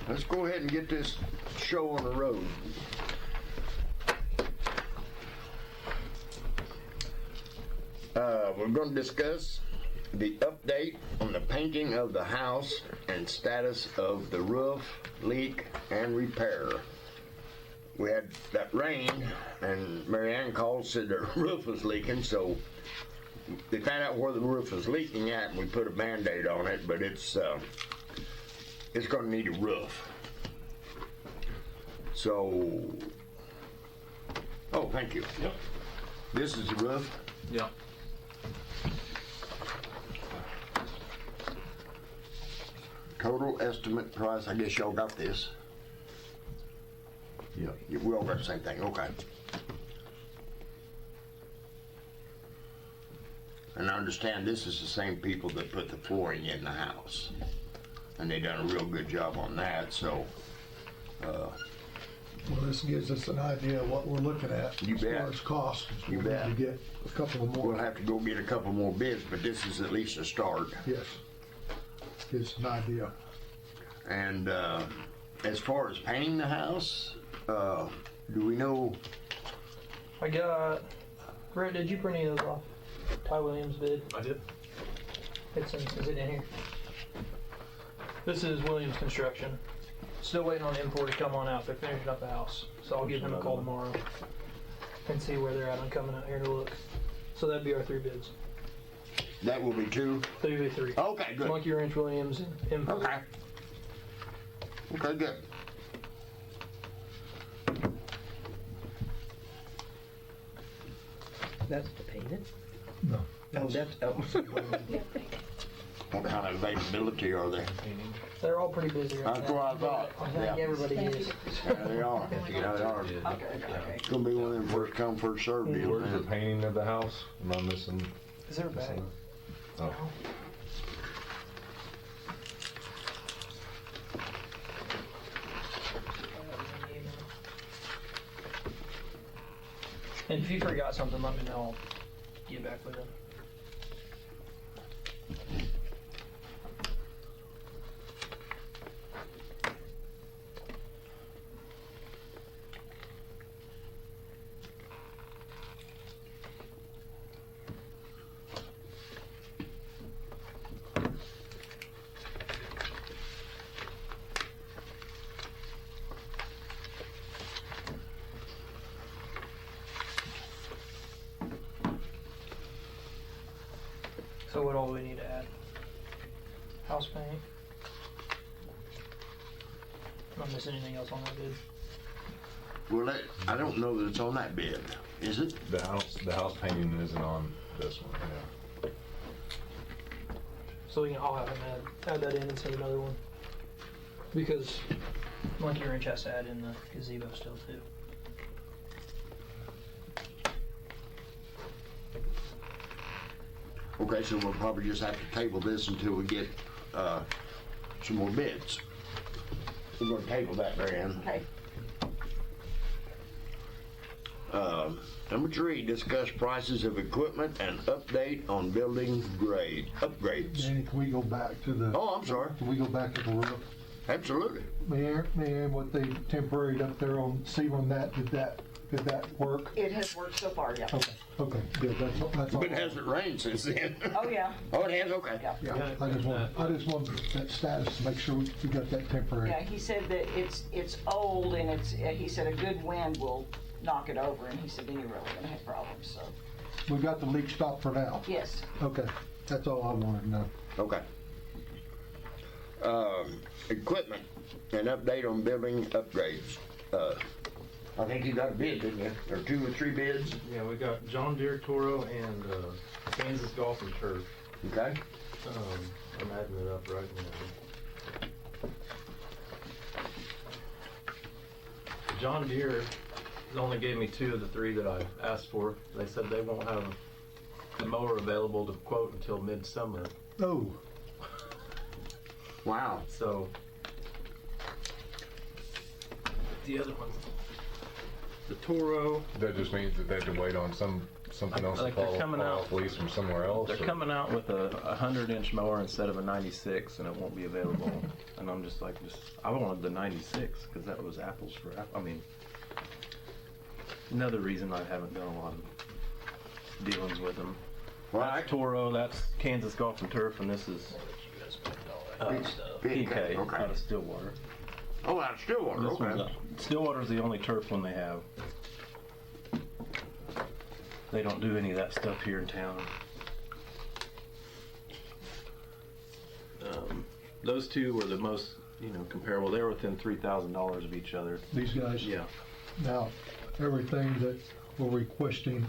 let's go ahead and get this show on the road. We're going to discuss the update on the painting of the house and status of the roof leak and repair. We had that rain, and Mary Ann called, said the roof was leaking, so they found out where the roof was leaking at, and we put a Band-Aid on it, but it's going to need a roof. So, oh, thank you. Yep. This is the roof. Yep. Total estimate price, I guess y'all got this. Yeah, we all got the same thing, okay. And I understand this is the same people that put the flooring in the house. And they done a real good job on that, so. Well, this gives us an idea of what we're looking at You as bet. far as cost. You We'll bet. need to get a couple of We'll more. have to go get a couple more bids, but this is at least a start. Yes. Gives us an idea. And as far as painting the house, do we know? I got. Brett, did you print any of those off? Ty Williams bid. I did. Is it in here? This is Williams Construction. Still waiting on M4 to come on out. They're finishing up the house. So I'll give them a call tomorrow and see where they're at on coming out here to look. So that'd be our 3 bids. That will be 2? 3v3. Okay, good. Monkey Wrench Williams and M4. Okay. Okay, good. That's to paint it? No. Oh, that's, oh. What kind of availability are they? They're all pretty busy right That's now. what I thought. I think Yeah. everybody is. Yeah, they are. Yeah, they are. It's gonna be one of them first come, first served deals, Where's the man. painting of the house? Am I missing? Is there a bag? Oh. And if you forgot something, let me know. I'll get back with it. So what all do we need to add? House paint. Not missing anything else on that bid. Well, I don't know that it's on that bid, is it? The house painting isn't on this one, yeah. So I'll have him add that in and send another one. Because Monkey Wrench has to add in the gazebo still too. Okay, so we'll probably just have to table this until we get some more bids. We're gonna table that, Mary Ann. Okay. Number 3, discuss prices of equipment and update on building upgrades. Danny, can we go back to the? Oh, I'm sorry. Can we go back to the roof? Absolutely. Mayor, what they temporaried up there on sealing that, did that work? It has worked so far, yeah. Okay, good, that's all. But it hasn't rained since then. Oh, yeah. Oh, it has? Okay. Yeah. Yeah, I just want that status to make sure we got that temporary. Yeah, he said that it's old and he said a good wind will knock it over, and he said then you're really gonna have problems, so. We got the leak stopped for now. Yes. Okay, that's all I wanted to know. Okay. Equipment, an update on building upgrades. I think you got a bid, didn't you? Or 2 or 3 bids? Yeah, we got John Deere Toro and Kansas Golf and Turf. Okay. I'm adding it up right now. John Deere only gave me 2 of the 3 that I asked for. They said they won't have a mower available to quote until midsummer. Oh, Wow. So the other ones, the Toro. That just means that they have to wait on some something else to Like they're fall coming out- off lease from somewhere else? They're or- coming out with a 100-inch mower instead of a 96, and it won't be available. And I'm just like, I wanted the 96 because that was apples for apples. I mean, another reason I haven't done a lot of dealings with them. Right. That's Toro, that's Kansas Golf and Turf, and this is PK Okay. out of Stillwater. Oh, that's Stillwater, This one's okay. Stillwater's the only turf one they have. They don't do any of that stuff here in town. Those two were the most, comparable. They were within $3,000 of each other. These guys? Yeah. Now, everything that we're requesting,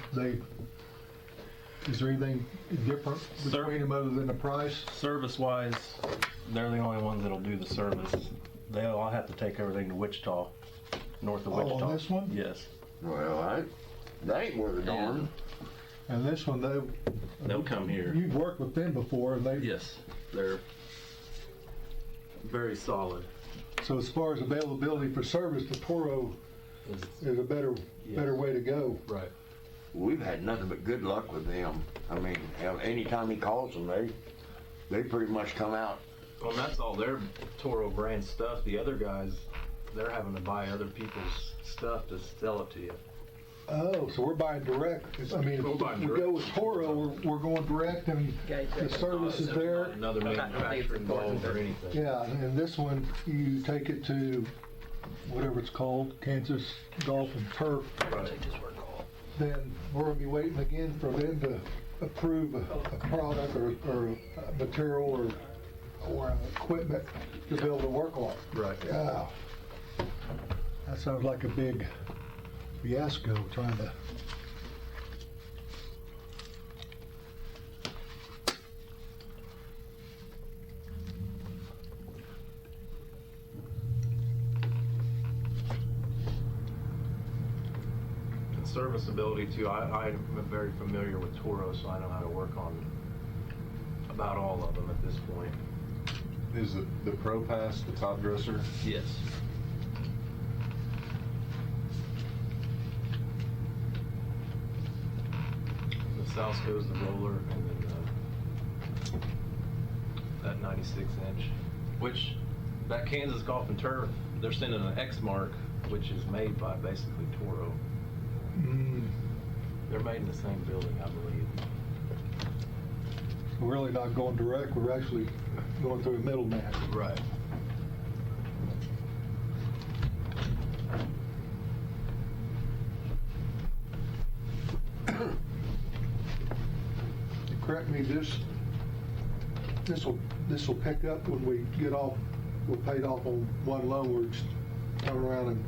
is there anything different between them other than the price? Service-wise, they're the only ones that'll do the service. They all have to take everything to Wichita, north of Oh, on Wichita. this one? Yes. Well, that ain't worth a darn. And this one, They'll come here. you've worked with them before, and Yes, they're very solid. so as far as availability for service, the Toro is a better way to go. Right. We've had nothing but good luck with them. I mean, hell, anytime he calls them, they pretty much come out. Well, that's all their Toro brand stuff. The other guys, they're having to buy other people's stuff to sell it to you. Oh, so we're buying direct. I mean, We're buying if we direct. go with Toro, we're going direct, and the service is there. Another manufacturer involved or anything. Yeah, and this one, you take it to whatever it's called, Kansas Golf and Turf. Right. Then we're gonna be waiting again for them to approve a product or a material or equipment to be able to work on. Right. Yeah. That sounds like a big fiasco trying to. And serviceability too. I'm very familiar with Toro, so I know how to work on about all of them at this point. Is the Pro Pass the top dresser? Yes. The south goes the roller, and then that 96-inch, which that Kansas Golf and Turf, they're sending an X Mark, which is made by basically Toro. They're made in the same building, I believe. We're really not going direct, we're actually going through a middleman. Right. Correct me, this will pick up when we get off, we're paid off on one loan, we're just turn around and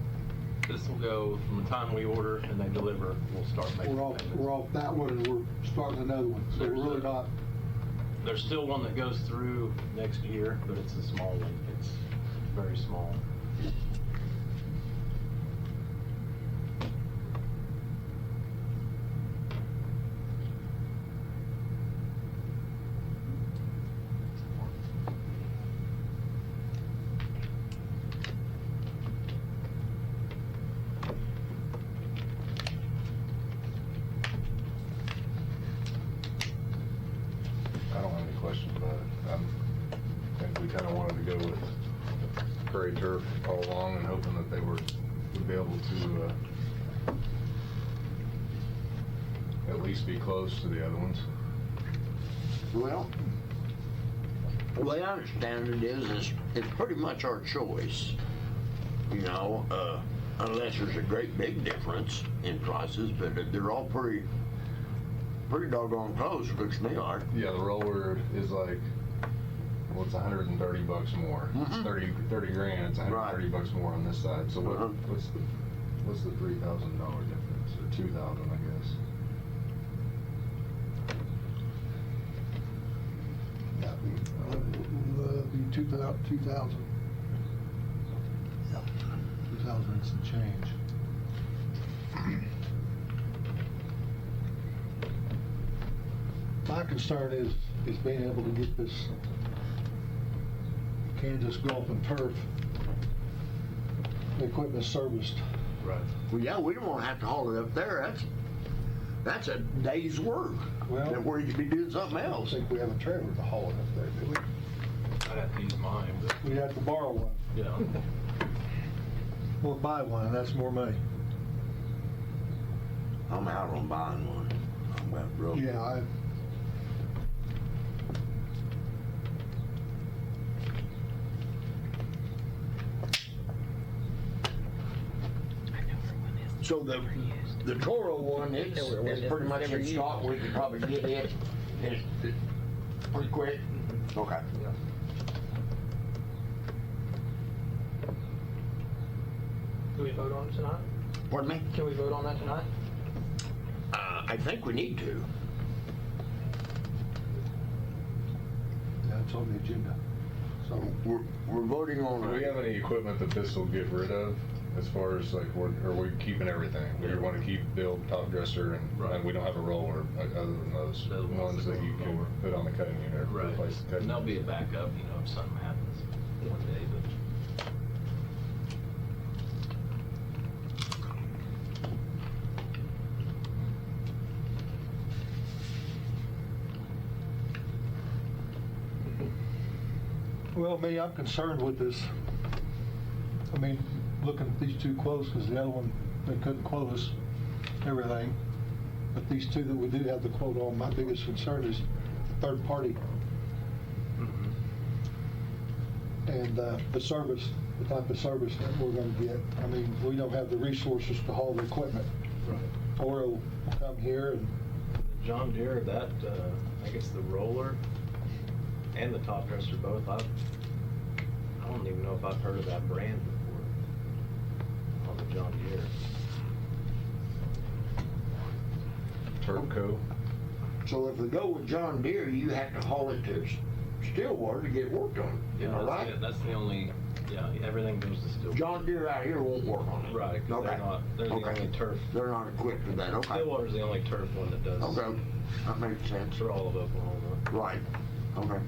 This will go from the time we order and they deliver, we'll start making payments. we're off that one and we're starting another one, so we're really not. There's still one that goes through next year, but it's a small one. It's very small. I don't have any questions about it. I think we kind of wanted to go with Prairie Turf all along and hoping that they would be able to at least be close to the other ones. Well, the way I understand it is it's pretty much our choice. Unless there's a great big difference in prices, but they're all pretty doggone close, looks to me like. Yeah, the roller is like, well, it's $130 more. It's 30 grand. It's $130 more on this side. So what's the $3,000 difference, or $2,000, I guess? Be 2,000. 2,000 and some change. My concern is being able to get this Kansas Golf and Turf equipment serviced. Right. Well, yeah, we don't want to have to haul it up there. That's a day's work. Well- And where you could be doing something I don't else. think we have a trailer to haul it up there, do we? I'd have to use mine, but, We have to borrow one. yeah. Or buy one, and that's more money. I'm out on buying one. I'm about broke. Yeah, So the Toro one, it's pretty much in stock. We could probably get it. It's pretty quick. Okay. Can we vote on it tonight? Pardon me? Can we vote on that tonight? I think we need to. that's on the agenda. So we're voting on. Do we have any equipment that this will get rid of? As far as like, are we keeping everything? We want to keep the old top dresser and we don't have a roller other than those Those ones that you can lower. put on the cutting unit, or Right. replace the cutting. And there'll be a backup, you know, if something happens one day, but. Well, me, I'm concerned with this. I mean, looking at these two quotes, because the other one, they couldn't quote us everything. But these two that we do have the quote on, my biggest concern is third party. And the service, the type of service that we're gonna get. I mean, we don't have the resources to haul the equipment. Right. Toro will come here and, John Deere, that, I guess the roller and the top dresser both, I don't even know if I've heard of that brand before on the John Deere. Turco. So if we go with John Deere, you have to haul it to Stillwater to get worked on. Yeah, Am I right? that's the only, yeah, everything goes to Stillwater. John Deere out here won't work on it. Right, because they're the only turf. They're not equipped for that, okay. Stillwater's the only turf one that does Okay, that makes sense. for all of Oklahoma. Right, okay.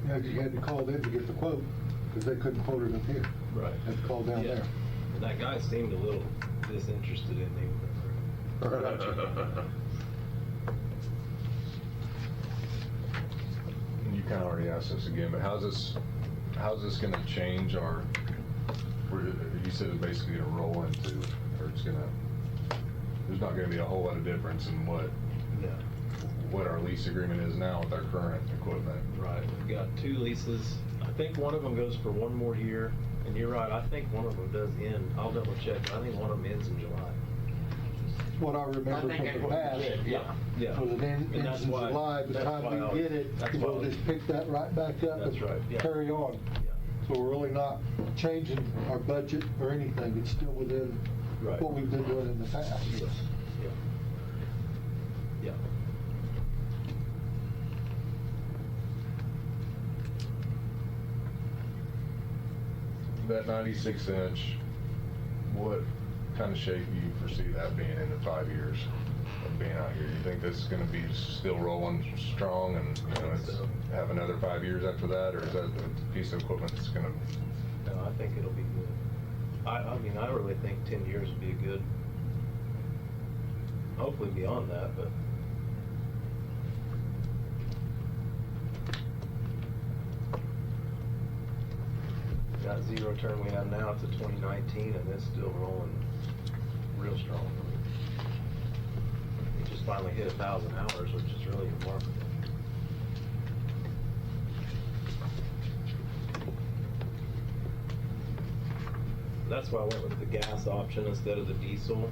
you know, you had to call them to get the quote, because they couldn't quote it up here. Right. Had to call down Yeah. there. And that guy seemed a little disinterested in me. And you kind of already asked this again, but how's this going to change our? You said it's basically going to roll into, or it's going to. There's not going to be a whole lot of difference in Yeah. what our lease agreement is now with our current equipment. Right, we've got 2 leases. I think one of them goes for 1 more year, and you're right, I think one of them does end. I'll double check, but I think one of them ends in July. What I remember think from that's the what you past. said, yeah. Yeah. Was it And ends that's in why- July, by the that's time why I we was- get it, that's why I we'll was- just pick that right back up That's right, yeah. and carry on. Yeah. So we're really not changing our budget or anything, it's still within Right. what we've been doing in the past. Yes, yeah. Yeah. That 96 inch, what kind of shape do you foresee that being in 5 years of being out here? You think this is going to be still rolling strong and have another 5 years after that, or is that a piece of equipment that's going to? No, I think it'll be good. I mean, I really think 10 years would be a good, hopefully beyond that, but. That zero turn we have now, it's a 2019, and it's still rolling real strong. It just finally hit 1,000 hours, which is really remarkable. That's why I went with the gas option instead of the diesel,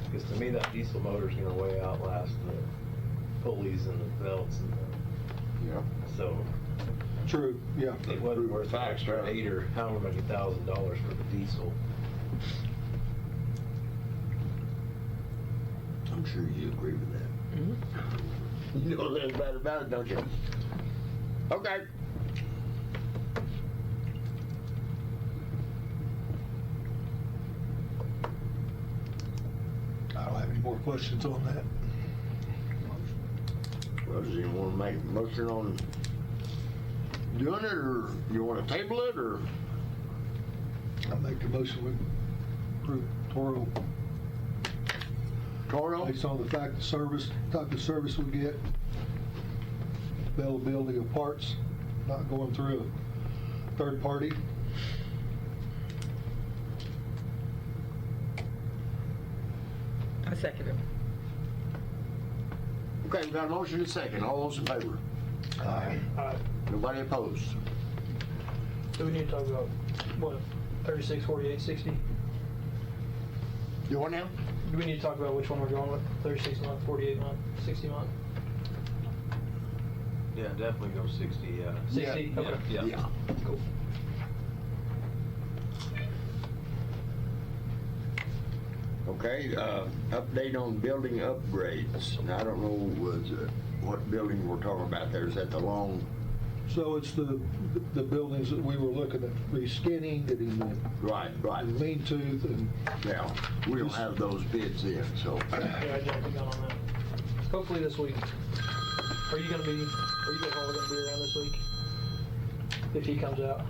because to me that diesel motor is going to way outlast the pulleys and the belts and Yeah. so True, yeah. it wasn't worth the Fact, extra yeah. $8 or however many $1,000 for the diesel. I'm sure you agree with that. You know a little bit about it, don't you? Okay. I don't have any more questions on that. Well, does anyone want to make a motion on doing it, or you want to table it, or? I'll make the motion we approve Toro Toro? based on the fact of service, type of service we get, availability of parts, not going through a third party. I second it. Okay, we got a motion and a second. All those in favor? Aye. Nobody opposed? So we need to talk about, what, 36, 48, 60? You want now? Do we need to talk about which one we're going with? 36 month, 48 month, 60 month? Yeah, definitely go 60, yeah. 60? Yeah. Okay. Yeah. Cool. Okay, update on building upgrades. Now, I don't know what building we're talking about there. Is that the long? So it's the buildings that we were looking at reskinning, getting the Right. lean tooth and Yeah, we don't have those bids in, so. Yeah, I jumped the gun on that. Hopefully this week. Are you guys all gonna be around this week? If he comes out?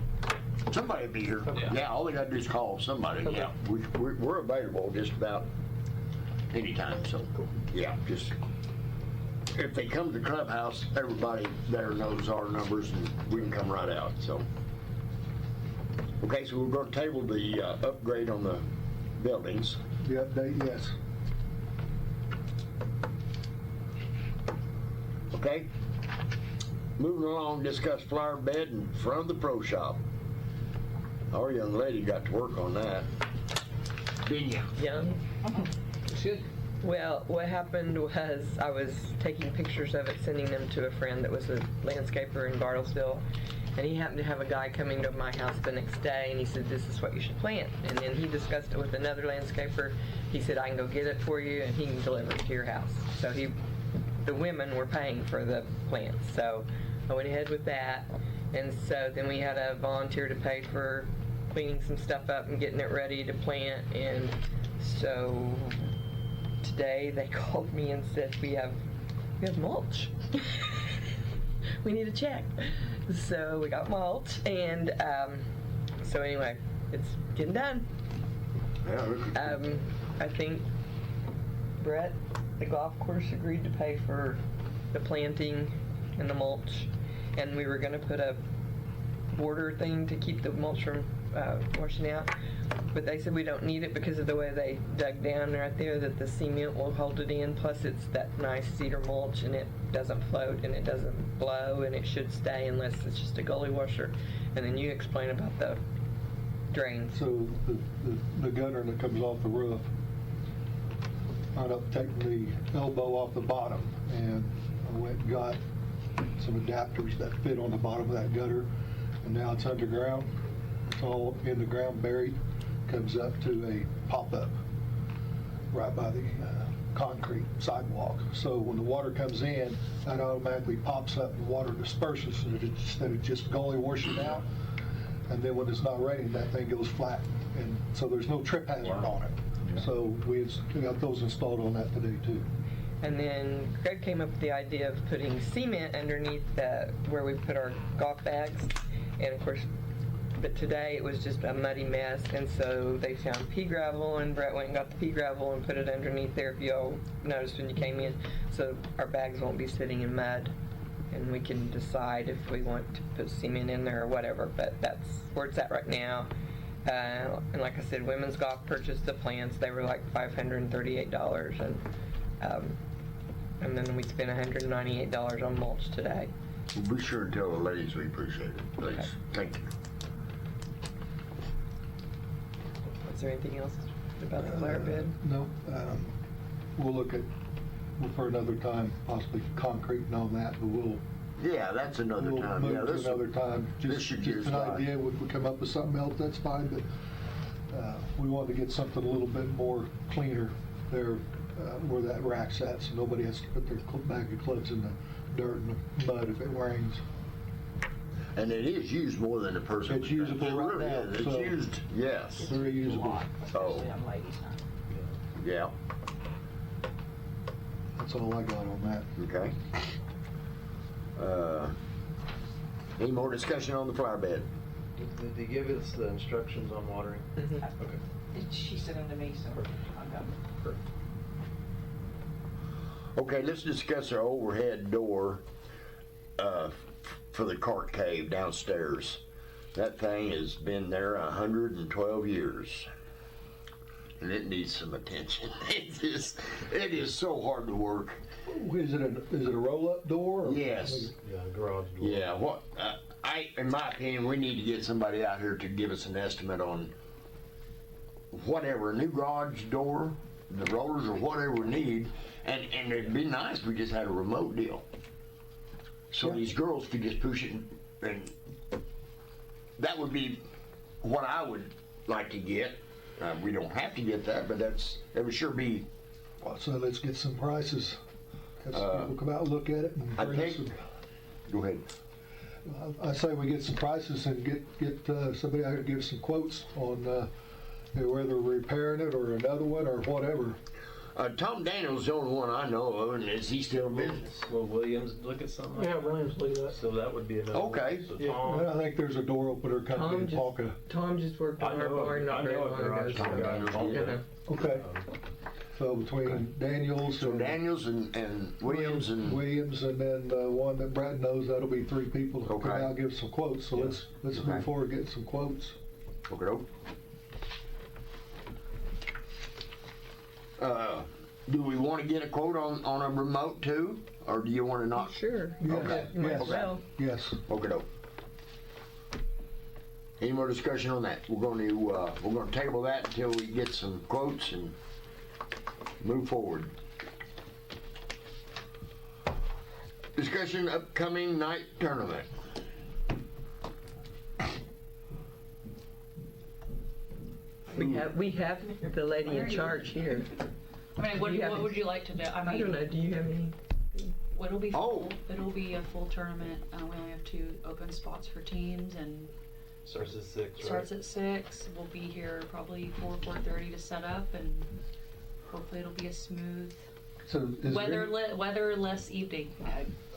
Somebody will be here. Okay. Yeah, all they gotta do is call somebody, Okay. yeah. We're available just about anytime, so. Yeah, just, if they come to the clubhouse, everybody there knows our numbers and we can come right out, so. Okay, so we're gonna table the upgrade on the buildings. the update, yes. Okay? Moving along, discuss flower bed in front of the pro shop. Our young lady got to work on that. Didn't you? Young. It's good. Well, what happened was I was taking pictures of it, sending them to a friend that was a landscaper in Bartlesville, and he happened to have a guy coming to my house the next day, and he said, "This is what you should plant." And then he discussed it with another landscaper. He said, "I can go get it for you, and he can deliver it to your house." So the women were paying for the plants, so I went ahead with that. And so then we had a volunteer to pay for cleaning some stuff up and getting it ready to plant. And so today they called me and said, we have mulch. We need a check. So we got mulch, and so anyway, it's getting done. Yeah, look at- I think Brett, the golf course, agreed to pay for the planting and the mulch, and we were gonna put a border thing to keep the mulch from washing out, but they said we don't need it because of the way they dug down right there, that the cement will hold it in, plus it's that nice cedar mulch and it doesn't float and it doesn't blow and it should stay unless it's just a gully washer. And then you explain about the drains. So the gutter that comes off the roof, I ended up taking the elbow off the bottom, and I went and got some adapters that fit on the bottom of that gutter, and now it's underground. It's all in the ground buried, comes up to a pop-up right by the concrete sidewalk. So when the water comes in, that automatically pops up and water disperses instead of just gully washing out. And then when it's not raining, that thing goes flat. And so there's no trip hazard on it. So we got those installed on that today too. And then Greg came up with the idea of putting cement underneath where we put our golf bags. And of course, but today it was just a muddy mess, and so they found pea gravel, and Brett went and got the pea gravel and put it underneath there, if you all noticed when you came in, so our bags won't be sitting in mud, and we can decide if we want to put cement in there or whatever, but that's where it's at right now. And like I said, women's golf purchased the plants. They were like $538, and then we spent $198 on mulch today. Well, be sure and tell the ladies we appreciate it, please. Okay. Thank you. Is there anything else about the flower bed? No, we'll look at, for another time, possibly concreting on that, but we'll Yeah, that's another time. Yeah, move to this another time. this should Just get an by. idea, if we come up with something else, that's fine, but we want to get something a little bit more cleaner there where that rack's at, so nobody has to put their bag of clubs in the dirt and the mud if it rains. And it is used more than a person. It's would think. usable It right really now, is. It's so- used, yes. Very usable. Oh, Especially on ladies' night. yeah, That's all I got on that. okay. Any more discussion on the flower bed? Did they give us the instructions on watering? Mhm. Okay. She sent them to me, so I got them. Okay, let's discuss our overhead door for the cart cave downstairs. That thing has been there 112 years. And it needs some attention. It is so hard to work. Is it a roll-up door? Or? Yes. Yeah, garage door. Yeah, in my opinion, we need to get somebody out here to give us an estimate on whatever, a new garage door, the rollers or whatever we need, and it'd be nice if we just had a remote deal. So these girls could just push it, and that would be what I would like to get. We don't have to get that, but it would sure be. So let's get some prices. Have some people come out and look at it. And Go ahead. I say we get some prices and get somebody out here to give some quotes on whether repairing it or another one or whatever. Tom Daniels the only one I know of, and is he still in business? Will Williams look at something like Yeah, that? Williams leave that. So that would be another. Okay. So Yeah. Tom, I think there's a door opener company in Palka. Tom just worked on our barn not very long ago. Tom So, Daniels. you know. Okay. So between Daniels So and Daniels and Williams and Williams, and then the one that Brad knows, that'll be 3 people to come Okay. out and give some quotes. So Yeah. let's Okay. move forward, getting some quotes. okay. Do we want to get a quote on a remote too, or do you want to not? Sure. Okay. You might Yes. as well. Yes. Okay. Any more discussion on that? We're going to table that until we get some quotes and move forward. Discussion upcoming night tournament. We have the lady in charge here. I mean, what would you like to do? I don't know. Do you have any? It'll be Oh. full. It'll be a full tournament. We only have 2 open spots for teams, and Starts at 6, right? starts at 6. We'll be here probably 4:30 to set up, and hopefully it'll be a smooth So is there weatherless evening.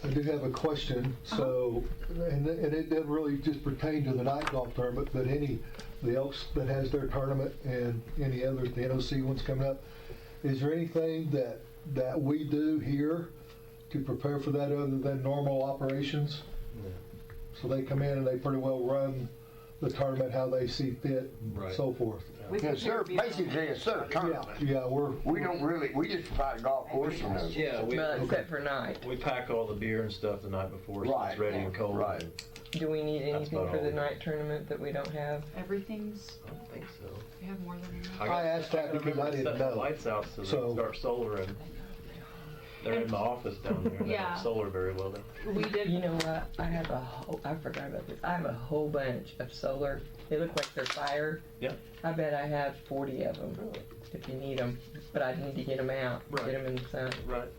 I do have a question. So, and it doesn't really just pertain to the night golf tournament, but any the else that has their tournament and any other the NOC ones coming up. Is there anything that we do here to prepare for that other than normal operations? Yeah. So they come in and they pretty well run the tournament how they see fit, Right. so forth. Yes, sir. Basically, it's a tournament. Yeah, We just provide a golf course and a. Yeah, Well, except for night. we pack all the beer and stuff the night before, so Right. it's ready and cold. Right. Do we need That's anything about for all the we night tournament that we don't have? Everything's. I don't think so. We have more than enough. I asked that because I didn't Set the know. lights out so they So- can start solar, and they're in my office down there. They Yeah. have solar very well there. We did. You know what? I forgot about this. I have a whole bunch of solar. They look like they're fire. Yeah. I bet I have 40 of them if you need them. But I need to get them out, Right. get them in the sun. Right.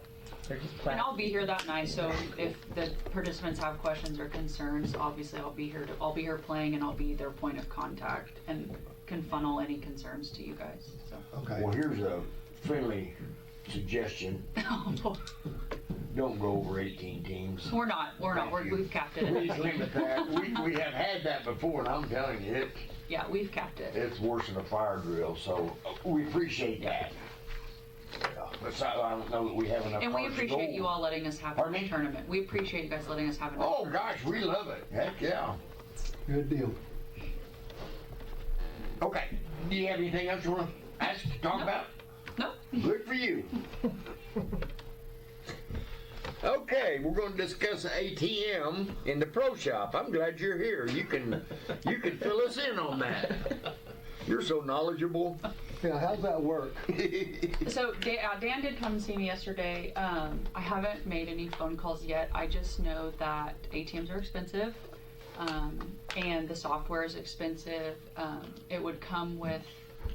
They're just And plastic. I'll be here that night, so if the participants have questions or concerns, obviously I'll be here playing, and I'll be their point of contact and can funnel any concerns to you guys. So. Okay. Well, here's a friendly suggestion. Don't go over 18 teams. We're not. We've capped it. Please limit that. We have had that before, and I'm telling you, Yeah, we've capped it. it's worse than a fire drill, so we appreciate that. But I don't know that we have enough. And we cards to appreciate go you all letting us have Pardon a me? tournament. We appreciate you guys letting us have a Oh, tournament. gosh, we love it. Heck, yeah. Good deal. Okay, do you have anything else you want to ask, talk No. about? No? Good for you. Okay, we're going to discuss ATM in the pro shop. I'm glad you're here. You can fill us in on that. You're so knowledgeable. Yeah, how's that work? So Dan did come see me yesterday. I haven't made any phone calls yet. I just know that ATMs are expensive, and the software is expensive. It would come with,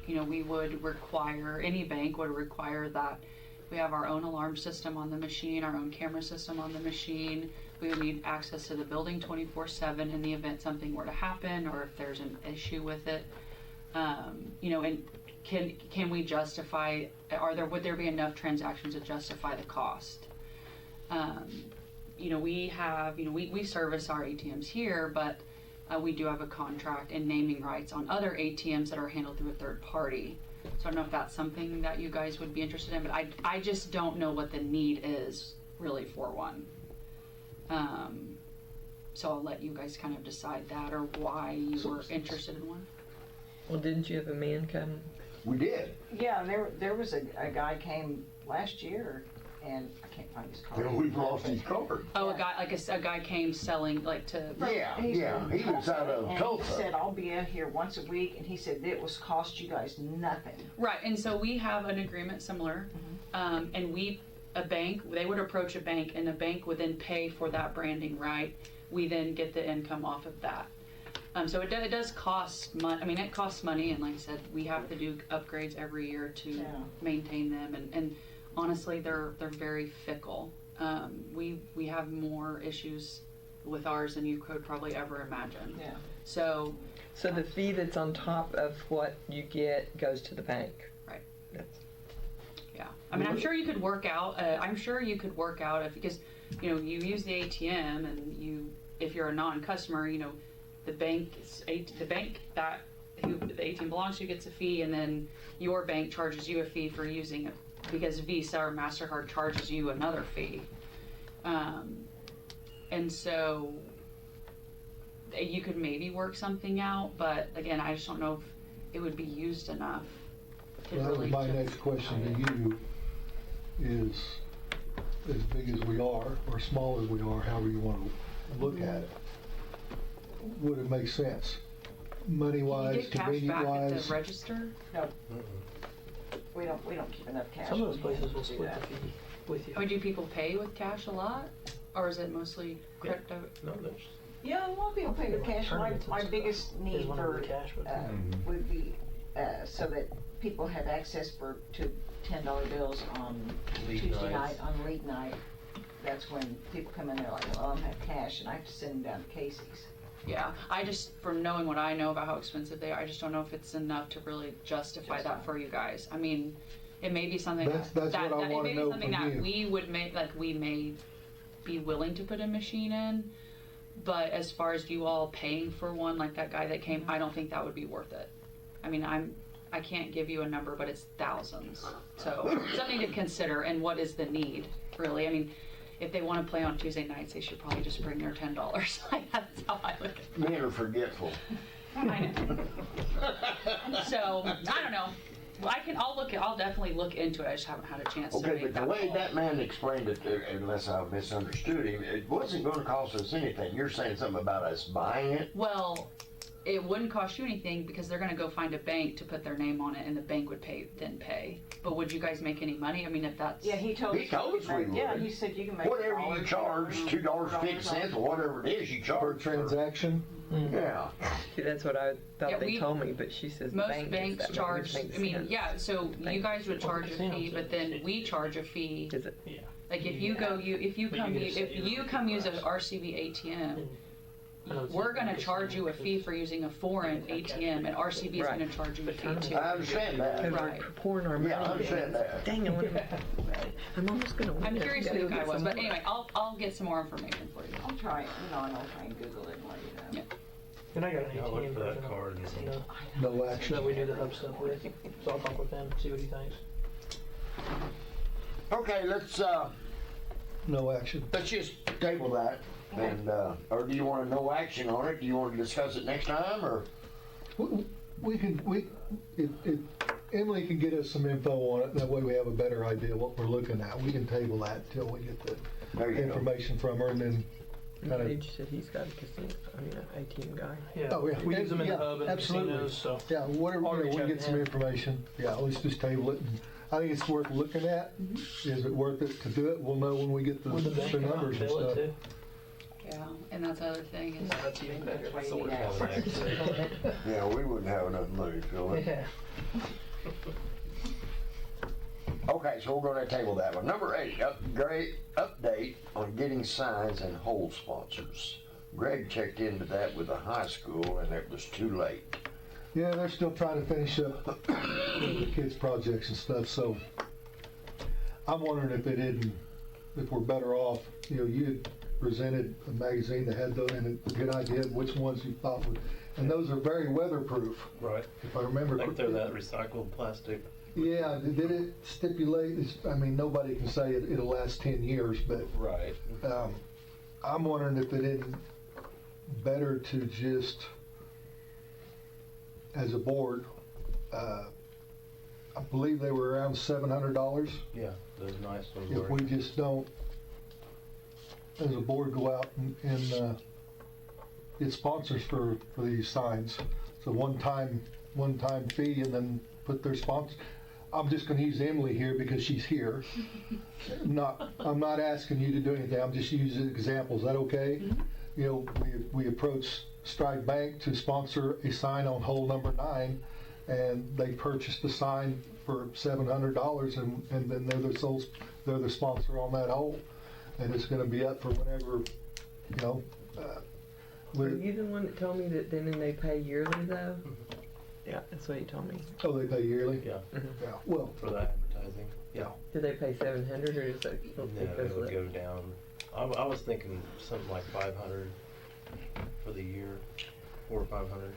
we would require, any bank would require that we have our own alarm system on the machine, our own camera system on the machine. We would need access to the building 24/7 in the event something were to happen, or if there's an issue with it. And can we justify, would there be enough transactions to justify the cost? We service our ATMs here, but we do have a contract and naming rights on other ATMs that are handled through a third party. So I don't know if that's something that you guys would be interested in, but I just don't know what the need is really for one. So I'll let you guys kind of decide that or why you were interested in one. Well, didn't you have a man come? We did. Yeah, there was a guy came last year, and I can't find his card. And we've lost his card. Oh, a guy, like a guy came selling, like to, Yeah, he was out of And he Tulsa. said, I'll be out here once a week, and he said it was cost you guys nothing. right, and so we have an agreement similar, and a bank, they would approach a bank, and the bank would then pay for that branding, right? We then get the income off of that. So it does cost money. I mean, it costs money, and like I said, we have to do upgrades every year to maintain them. And honestly, they're very fickle. We have more issues with ours than you could probably ever imagine. Yeah. So So the fee that's on top of what you get goes to the bank. right. That's, Yeah. I mean, I'm sure you could work out. If because you use the ATM and if you're a non-customer, the bank that who the ATM belongs to gets a fee, and then your bank charges you a fee for using it because Visa or MasterCard charges you another fee. And so you could maybe work something out, but again, I just don't know if it would be used enough to Well, that was really. my next question to you is, as big as we are, or small as we are, however you want to look at it, would it make sense? Can you Money-wise, get cash back at convenient-wise? the register? No. We don't keep enough cash. Some of those We can't places will do split that. the fee with you. I mean, do people pay with cash a lot? Or is it mostly crypto? No, there's. Yeah, a lot of people pay with cash. Tournaments My and biggest stuff need is whenever for the cash would come. would be so that people have access to $10 bills on League Tuesday nights. night, on league night. That's when people come in there like, well, I don't have cash, and I have to send them down to Casey's. Yeah, I just, from knowing what I know about how expensive they are, I just don't know if it's enough to really justify that for you guys. I mean, it may be something That's what I it wanna may be know something from that you. we would make, like we may be willing to put a machine in, but as far as you all paying for one, like that guy that came, I don't think that would be worth it. I mean, I can't give you a number, but it's thousands. So something to consider, and what is the need, really? I mean, if they want to play on Tuesday nights, they should probably just bring their $10. Like, that's how I look at it. Men are forgetful. I know. So, I don't know. Well, I'll definitely look into it. I just haven't had a chance to Okay, make but the that way call. that man explained it, unless I misunderstood him, it wasn't gonna cost us anything. You're saying something about us buying it? Well, it wouldn't cost you anything because they're gonna go find a bank to put their name on it, and the bank would pay. But would you guys make any money? I mean, if that's... Yeah, he told us. He told us we would. Yeah, he said you can make Whatever you charge, $2.50 or whatever it is you Per charge. transaction? Yeah. see, that's what I thought Yeah, they told me, but she says the Most bank banks gets that, charge, which makes I mean, sense. yeah, so you Thank guys would charge a Sounds fee, but then we charge a fee. Is it? Yeah. Like if you But you come use an RCB ATM, we're gonna charge you a fee for using a foreign ATM, and RCB is Right. gonna charge you a fee too. I understand that. Because Right. we're pouring our money. Yeah, I understand that. Dang, I'm almost gonna win. I'm curious Gotta who the go guy get was, some but more. anyway, I'll get some more information for you. I'll try it, and I'll try and Google it and let you know. Yeah. And I got an I'll look ATM for that version of card. the casino No action. that we do the hub stuff with. So I'll talk with him, see what he thinks. Okay, let's No action. just table that. And, or do you want no action on it? Do you want to discuss it next time, or? If Emily can get us some info on it, that way we have a better idea what we're looking at. We can table that till we get the There you go. information from her, and then kind of. Paige said he's got a casino, an ATM guy. Yeah, Oh, yeah. we use them in Yeah, the hub and absolutely. casinos, so. Yeah, whatever, I'll reach we'll out get to some him. information. Yeah, let's just table it. And I think it's worth looking at. Is it worth it to do it? We'll know when we get the With the bank numbers and bill it stuff. too. Yeah, and that's the other thing is, That's even better. That's So why you we're need having access. access. Yeah, we wouldn't have enough money to fill it. Yeah. Okay, so we're gonna table that one. Number 8, update on getting signs and hole sponsors. Greg checked into that with the high school, and it was too late. Yeah, they're still trying to finish up the kids' projects and stuff, so I'm wondering if we're better off, you had presented a magazine that had those, and a good idea of which ones you thought would And those are very weatherproof, Right. if I remember. I think they're that recycled plastic. Yeah, did it stipulate, I mean, nobody can say it'll last 10 years, but Right. I'm wondering if it isn't better to just, as a board, I believe they were around $700. Yeah, those nice ones If were. we just don't, as a board, go out and get sponsors for these signs. So one-time fee, and then put their sponsor. I'm just gonna use Emily here because she's here. I'm not asking you to do anything, I'm just using examples, is that okay? You know, we approached Strike Bank to sponsor a sign on hole number 9, and they purchased the sign for $700, and then they're the sponsor on that hole. And it's gonna be up for whenever, you know. Were you the one that told me that then they pay yearly though? Yeah, that's what you told me. Oh, they pay yearly? Yeah, Yeah, well, for the advertising. Yeah. Do they pay 700 or is it? No, it would go down. I was thinking something like 500 for the year, 400 or 500,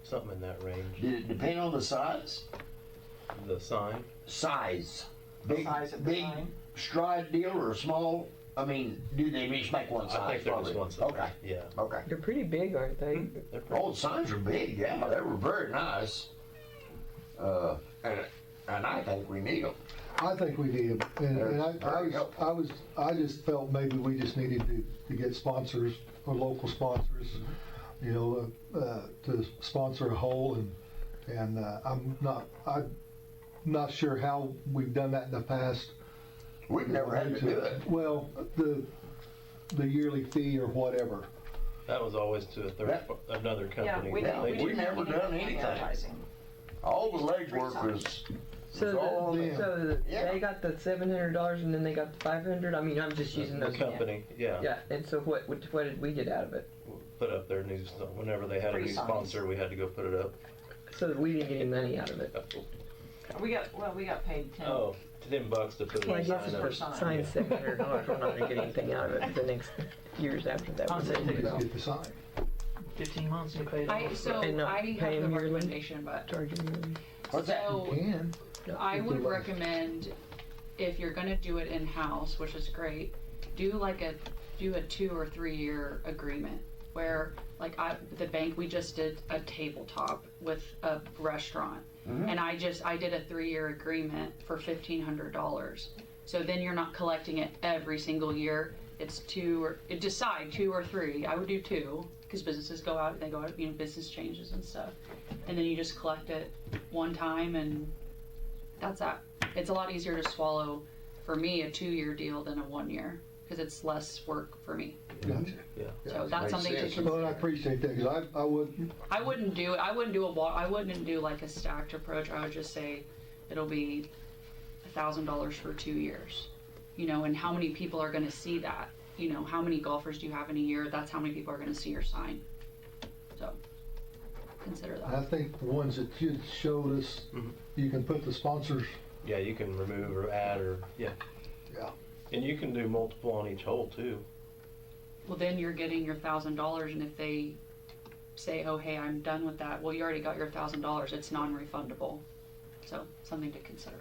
something in that range. Did it depend on the size? The sign. Size. Big, Size of the big sign? stride deal or small? I mean, do they each make one size? I think there was probably? one size. Okay, Yeah. okay. They're pretty big, aren't they? They're pretty. Oh, the signs are big, yeah, they were very nice. And I think we need them. I think we need, and I just felt maybe we just needed to get sponsors or local sponsors, you know, to sponsor a hole, and I'm not sure how we've done that in the past. We've never had to do it. Well, the yearly fee or whatever. That was always to another Yeah, company. we Yeah, didn't, we we didn't never have done any anything. advertising. All the legwork was all on them. Yeah. They got the $700 and then they got the 500. I mean, I'm just using The those. company, yeah. Yeah, and so what did we get out of it? Put up their news, whenever they had a Free new signs. sponsor, we had to go put it up. So we didn't get any money out of it. We got paid 10. Oh, $10 to put Well, I a guess sign if up. the sign's $700, we're not gonna get anything out of it for the next years after that. I'll say take it Just out. get the sign. 15 months and you pay it off. And not I pay have the them yearly? recommendation, but Charge them yearly. What's that? so Can. I would recommend, if you're gonna do it in-house, which is great, do a 2 or 3 year agreement where, like, the bank, we just did a tabletop with a restaurant. And I did a 3-year agreement for $1,500. So then you're not collecting it every single year. It's 2 or 3. I would do 2 because businesses go out, you know, business changes and stuff. And then you just collect it one time and that's that. It's a lot easier to swallow for me a 2-year deal than a 1-year because it's less work for me. Gotcha. Yeah. So that's Makes something to sense. consider. Well, I appreciate that, because I wouldn't, I wouldn't do like a stacked approach. I would just say it'll be $1,000 for 2 years. You know, and how many people are gonna see that? You know, how many golfers do you have in a year? That's how many people are gonna see your sign. So consider I that. think the ones that you showed us, you can put the sponsors, Yeah, you can remove or add yeah. yeah. And you can do multiple on each hole too. Well, then you're getting your $1,000, and if they say, "Oh, hey, I'm done with that," well, you already got your $1,000. It's non-refundable. So something to consider.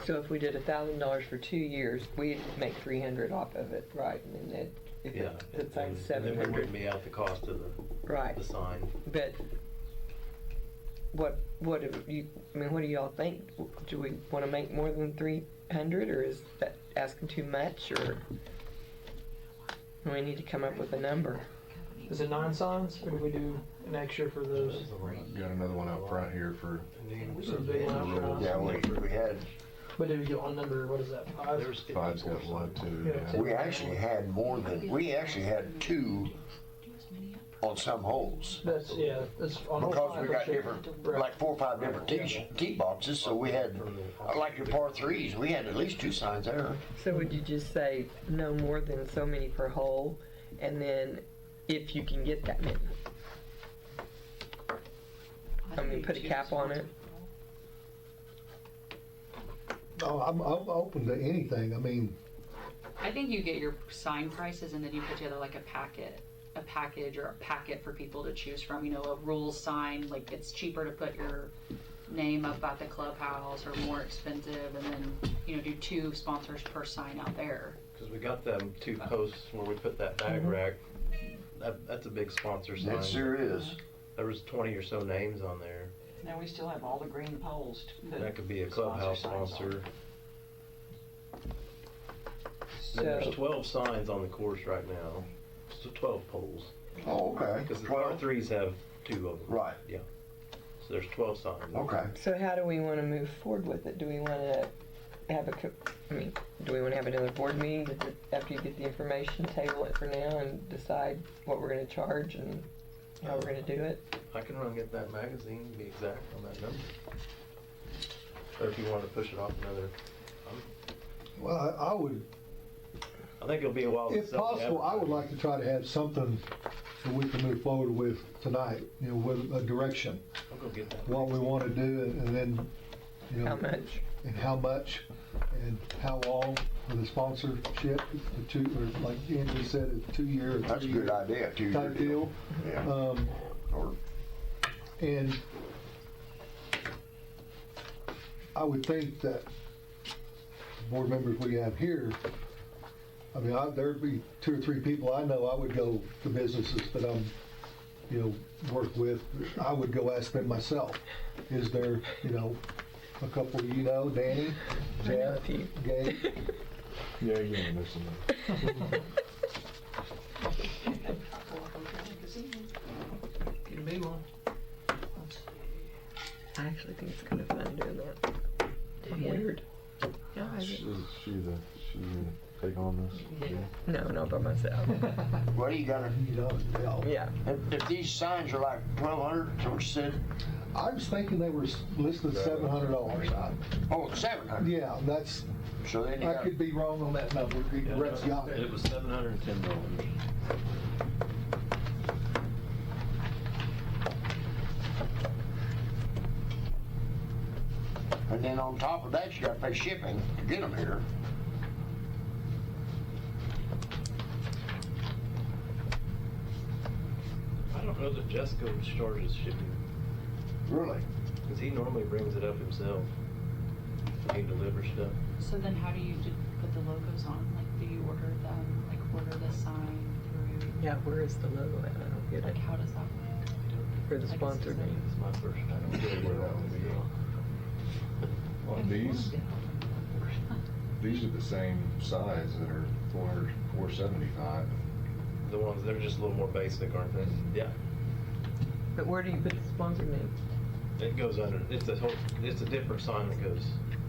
So if we did $1,000 for 2 years, we'd make 300 off of it, right? And then if Yeah. the sign's And then we 700, wouldn't be out the cost of right? the sign. But what do y'all think? Do we want to make more than 300, or is that asking too much, or we need to come up with a number? Is it 9 signs, or do we do an extra for those? Got another one out front here for, So big one up front? Yeah, we had, But did we get one number, what is that, 5? There's 5's got one too. Yeah. Yeah. we actually had 2 on some holes. That's on hole Because 5, we got I'm sure. different, Right. like 4 or 5 different tee boxes, so we had, like your par 3s, we had at least 2 signs there. So would you just say no more than so many per hole, and then if you can get that many? I mean, put a cap on it. No, I'm open to anything, I mean, I think you get your sign prices and then you put together like a package or a packet for people to choose from. You know, a rules sign, like it's cheaper to put your name up at the clubhouse or more expensive, and then, you know, do 2 sponsors per sign out there. Because we got them 2 posts where we put that bag rack. That's a big sponsor sign. It sure is. There was 20 or so names on there. Now we still have all the green poles to put. That could be a clubhouse signs on. sponsor. Then there's So, 12 signs on the course right now. So 12 poles. Oh, okay. Because the 12. R3s have 2 of them. Right. Yeah. So there's 12 signs. Okay. so how do we want to move forward with it? Do we want to have do we want to have another board meeting after you get the information, table it for now and decide what we're going to charge and how we're going to do it? I can run get that magazine and be exact on that number. Or if you want to push it off another, Well, I would, I think it'll be a while. to if sell the possible, I would advertising. like to try to have something that we can move forward with tonight, you know, with a direction, I'll go get that. what we want to do, and then, you know. How much? And how much, and how long for the sponsorship, the 2, or like Andy said, a 2-year or 3-year. That's a good idea, 2-year Type deal. Yeah. Or And I would think that board members we have here, I mean, there'd be 2 or 3 people I know, I would go to businesses that I'm, you know, work with, I would go ask them myself, is there, you know, a couple, you know, Danny, Jeff, Gabe? Yeah, you ain't missing that. Get a big one. I actually think it's kind of fun doing that. I'm weird. Yeah, Is she gonna take on this? no, not by myself. what do you got? You know, Yeah. If these signs are like 1,200, so what you said? I was thinking they were listed $700. Oh, 700. Yeah, that's, So then you I got. could be wrong on that number, Yeah, Brett's got it. It was $710. And then on top of that, you got to pay shipping to get them here. I don't know that Jesco charges shipping, Really? because he normally brings it up himself when he delivers stuff. So then how do you put the logos on? Like, do you order them, like order the sign through, Yeah, where is the logo at? I don't get like it. how does that work? For the Like, sponsor name. It's my first time. I don't know where that would be. Well, these are the same size that are 400, 475. The ones, they're just a little more basic, aren't they? Yeah. But where do you put the sponsor name? It goes under, it's a different sign that goes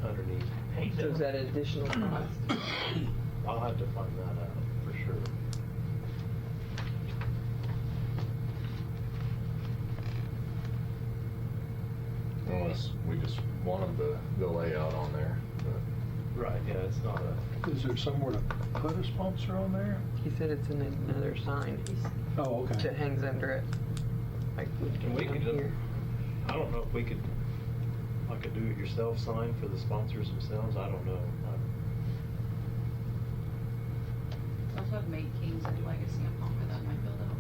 underneath. So is that an additional cost? I'll have to find that out for sure. Unless we just want them the layout on there. But Right, yeah, it's not a, Is there somewhere to put a sponsor on there? He said it's in another sign Oh, okay. that hangs under it. Like, and we could, here. I don't know if we could, like a do-it-yourself sign for the sponsors themselves, I don't know. I also have Make Kings and do like a stamp for that might build it up.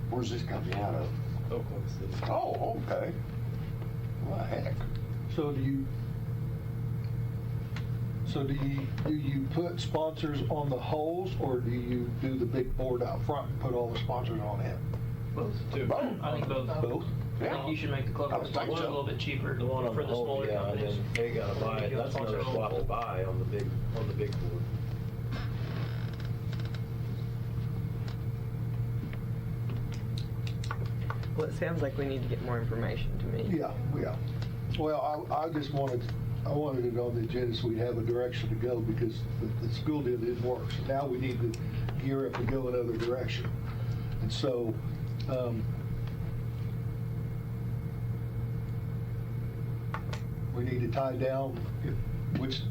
Where's this company out of? Oakland City. Oh, okay. Well, heck. So do you put sponsors on the holes, or do you do the big board out front and put all the sponsors on it? Both. Two. Both. I think both. Both? I think you should make the clubhouse I would think one a so. little bit cheaper The one on for the the whole, smaller yeah, and companies. then they gotta buy it, You that's sponsor another on the swap to pole. buy on the big board. Well, it sounds like we need to get more information to me. Yeah, yeah. Well, I wanted it on the agenda so we'd have a direction to go, because the school deal didn't work. So now we need to gear up and go another direction. And so, we need to tie down which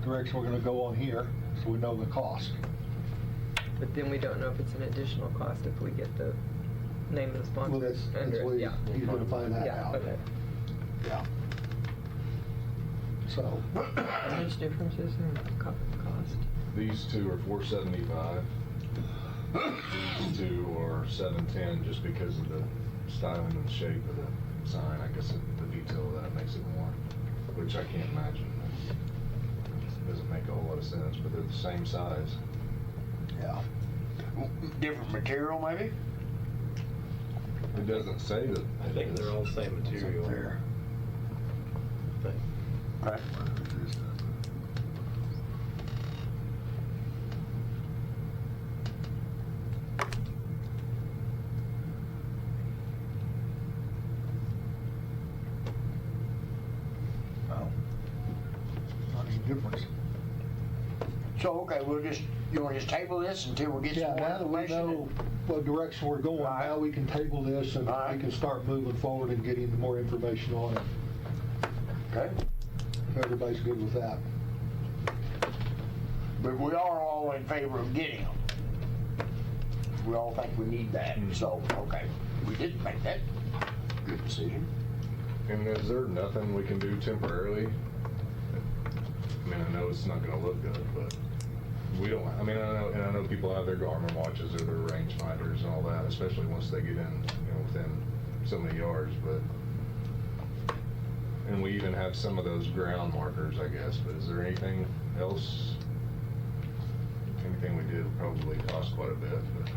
direction we're gonna go on here, so we know the cost. But then we don't know if it's an additional cost if we get the name of the sponsor. Well, that's under it, what yeah. he's gonna find that Yeah, out. okay. Yeah. So, How much difference is there in cost? These two are $475. These two are $710 just because of the styling and shape of the sign. I guess the detail of that makes it more, which I can't imagine. It doesn't make a whole lot of sense, but they're the same size. Yeah. Different material, maybe? It doesn't say that. I think they're all the same material. There. I think. Right. no. Not any difference. So, okay, you want to just table this until we get Yeah, some more now that we information? know what direction we're going, Right. now we can table this and Right. we can start moving forward and getting more information on it. Okay. If everybody's good with that. But we are all in favor of getting them. We all think we need that, so, okay. We did make that good decision. And is there nothing we can do temporarily? I mean, I know it's not gonna look good, but we don't, I mean, I know people have their Garmin watches or their range finders and all that, especially once they get in, within so many yards, but, and we even have some of those ground markers, I guess, but is there anything else? Anything we did would probably cost quite a bit, but.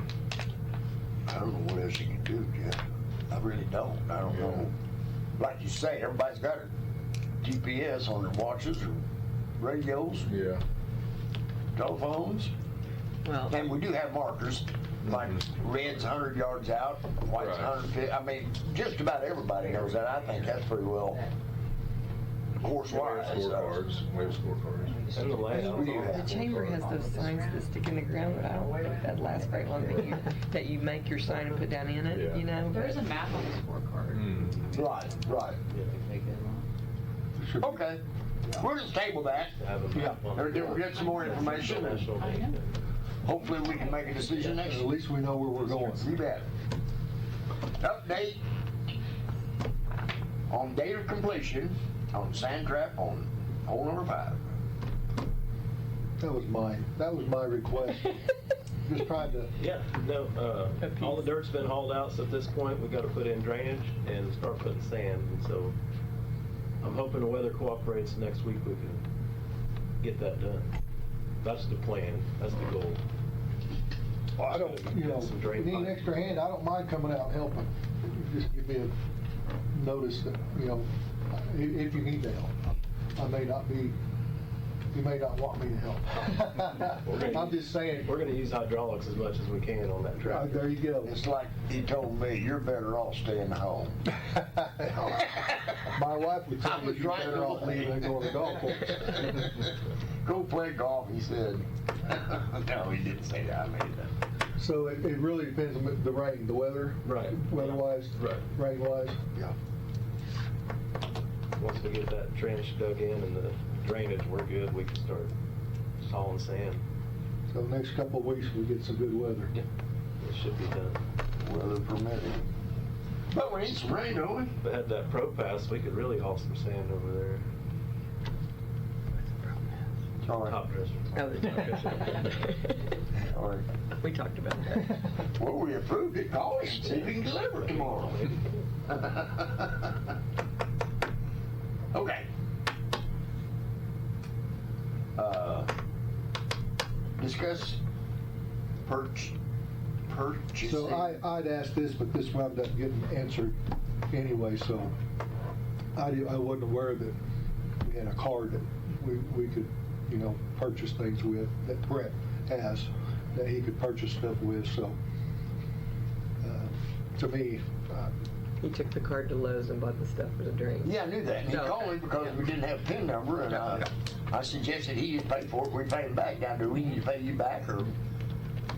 I don't know what else you can do, Jeff. I really don't. I don't know. Like you say, everybody's got a GPS on their watches or radios, Yeah. telephones. Well, And we do have markers, like red's 100 yards out, white's Right. 150. I mean, just about everybody knows that. I think that's pretty well course wise. Scorecards, we have scorecards. And the layout. We do the have. chamber has those signs that stick in the ground, but I don't think that lasts very long, that you make your sign and put down in it, Yeah. you know? There's a map on the scorecard. Right, right. Should be- Okay. We'll just table that. Have a map on Or the- we'll get some more information. National Bank. Hopefully we can make a decision next At week. least we know where we're going. You bet. Update on date of completion on sand trap on hole number 5. That was my request. Just trying to, Yeah, no, all the dirt's been hauled out, so at this point, we've got to put in drainage and start putting sand, and so I'm hoping the weather cooperates next week, we can get that done. That's the plan, that's the goal. well, I don't, Some drain need an pipe. extra hand, I don't mind coming out and helping. Just give me a notice that, if you need to help. I may not be, you may not want me to help. I'm just saying, We're gonna use hydraulics as much as we can on that track. there you go. It's like he told me, you're better off staying home. My wife would tell I me was you're right better off away. leaving than going to the golf course. Go play golf, he said. No, he didn't say that, I made that. So it really depends on the rain, the weather. Right. Weather-wise. Right. Rain-wise. Yeah. Once we get that trench dug in and the drainage, we're good, we can start hauling sand. So next couple of weeks, we get some good weather. It should be done. Weather permitting. But we need some rain, don't we? If it had that pro pass, we could really haul some sand over there. Sorry. Top dresser. Oh, the top dresser. Sorry. We talked about that. Well, we approved it, call us, see if we can deliver it tomorrow. Okay. Discuss purchasing. So I'd asked this, but this wound up getting answered anyway, so I wasn't aware that we had a card that we could, purchase things with, that Brett has, that he could purchase stuff with, so to me, He took the card to Lowe's and bought the stuff for the drinks. Yeah, I knew that. And he Oh, called me okay. because we didn't have a PIN number, and I suggested he just pay for it. We pay him back. Now, do we need to pay you back, or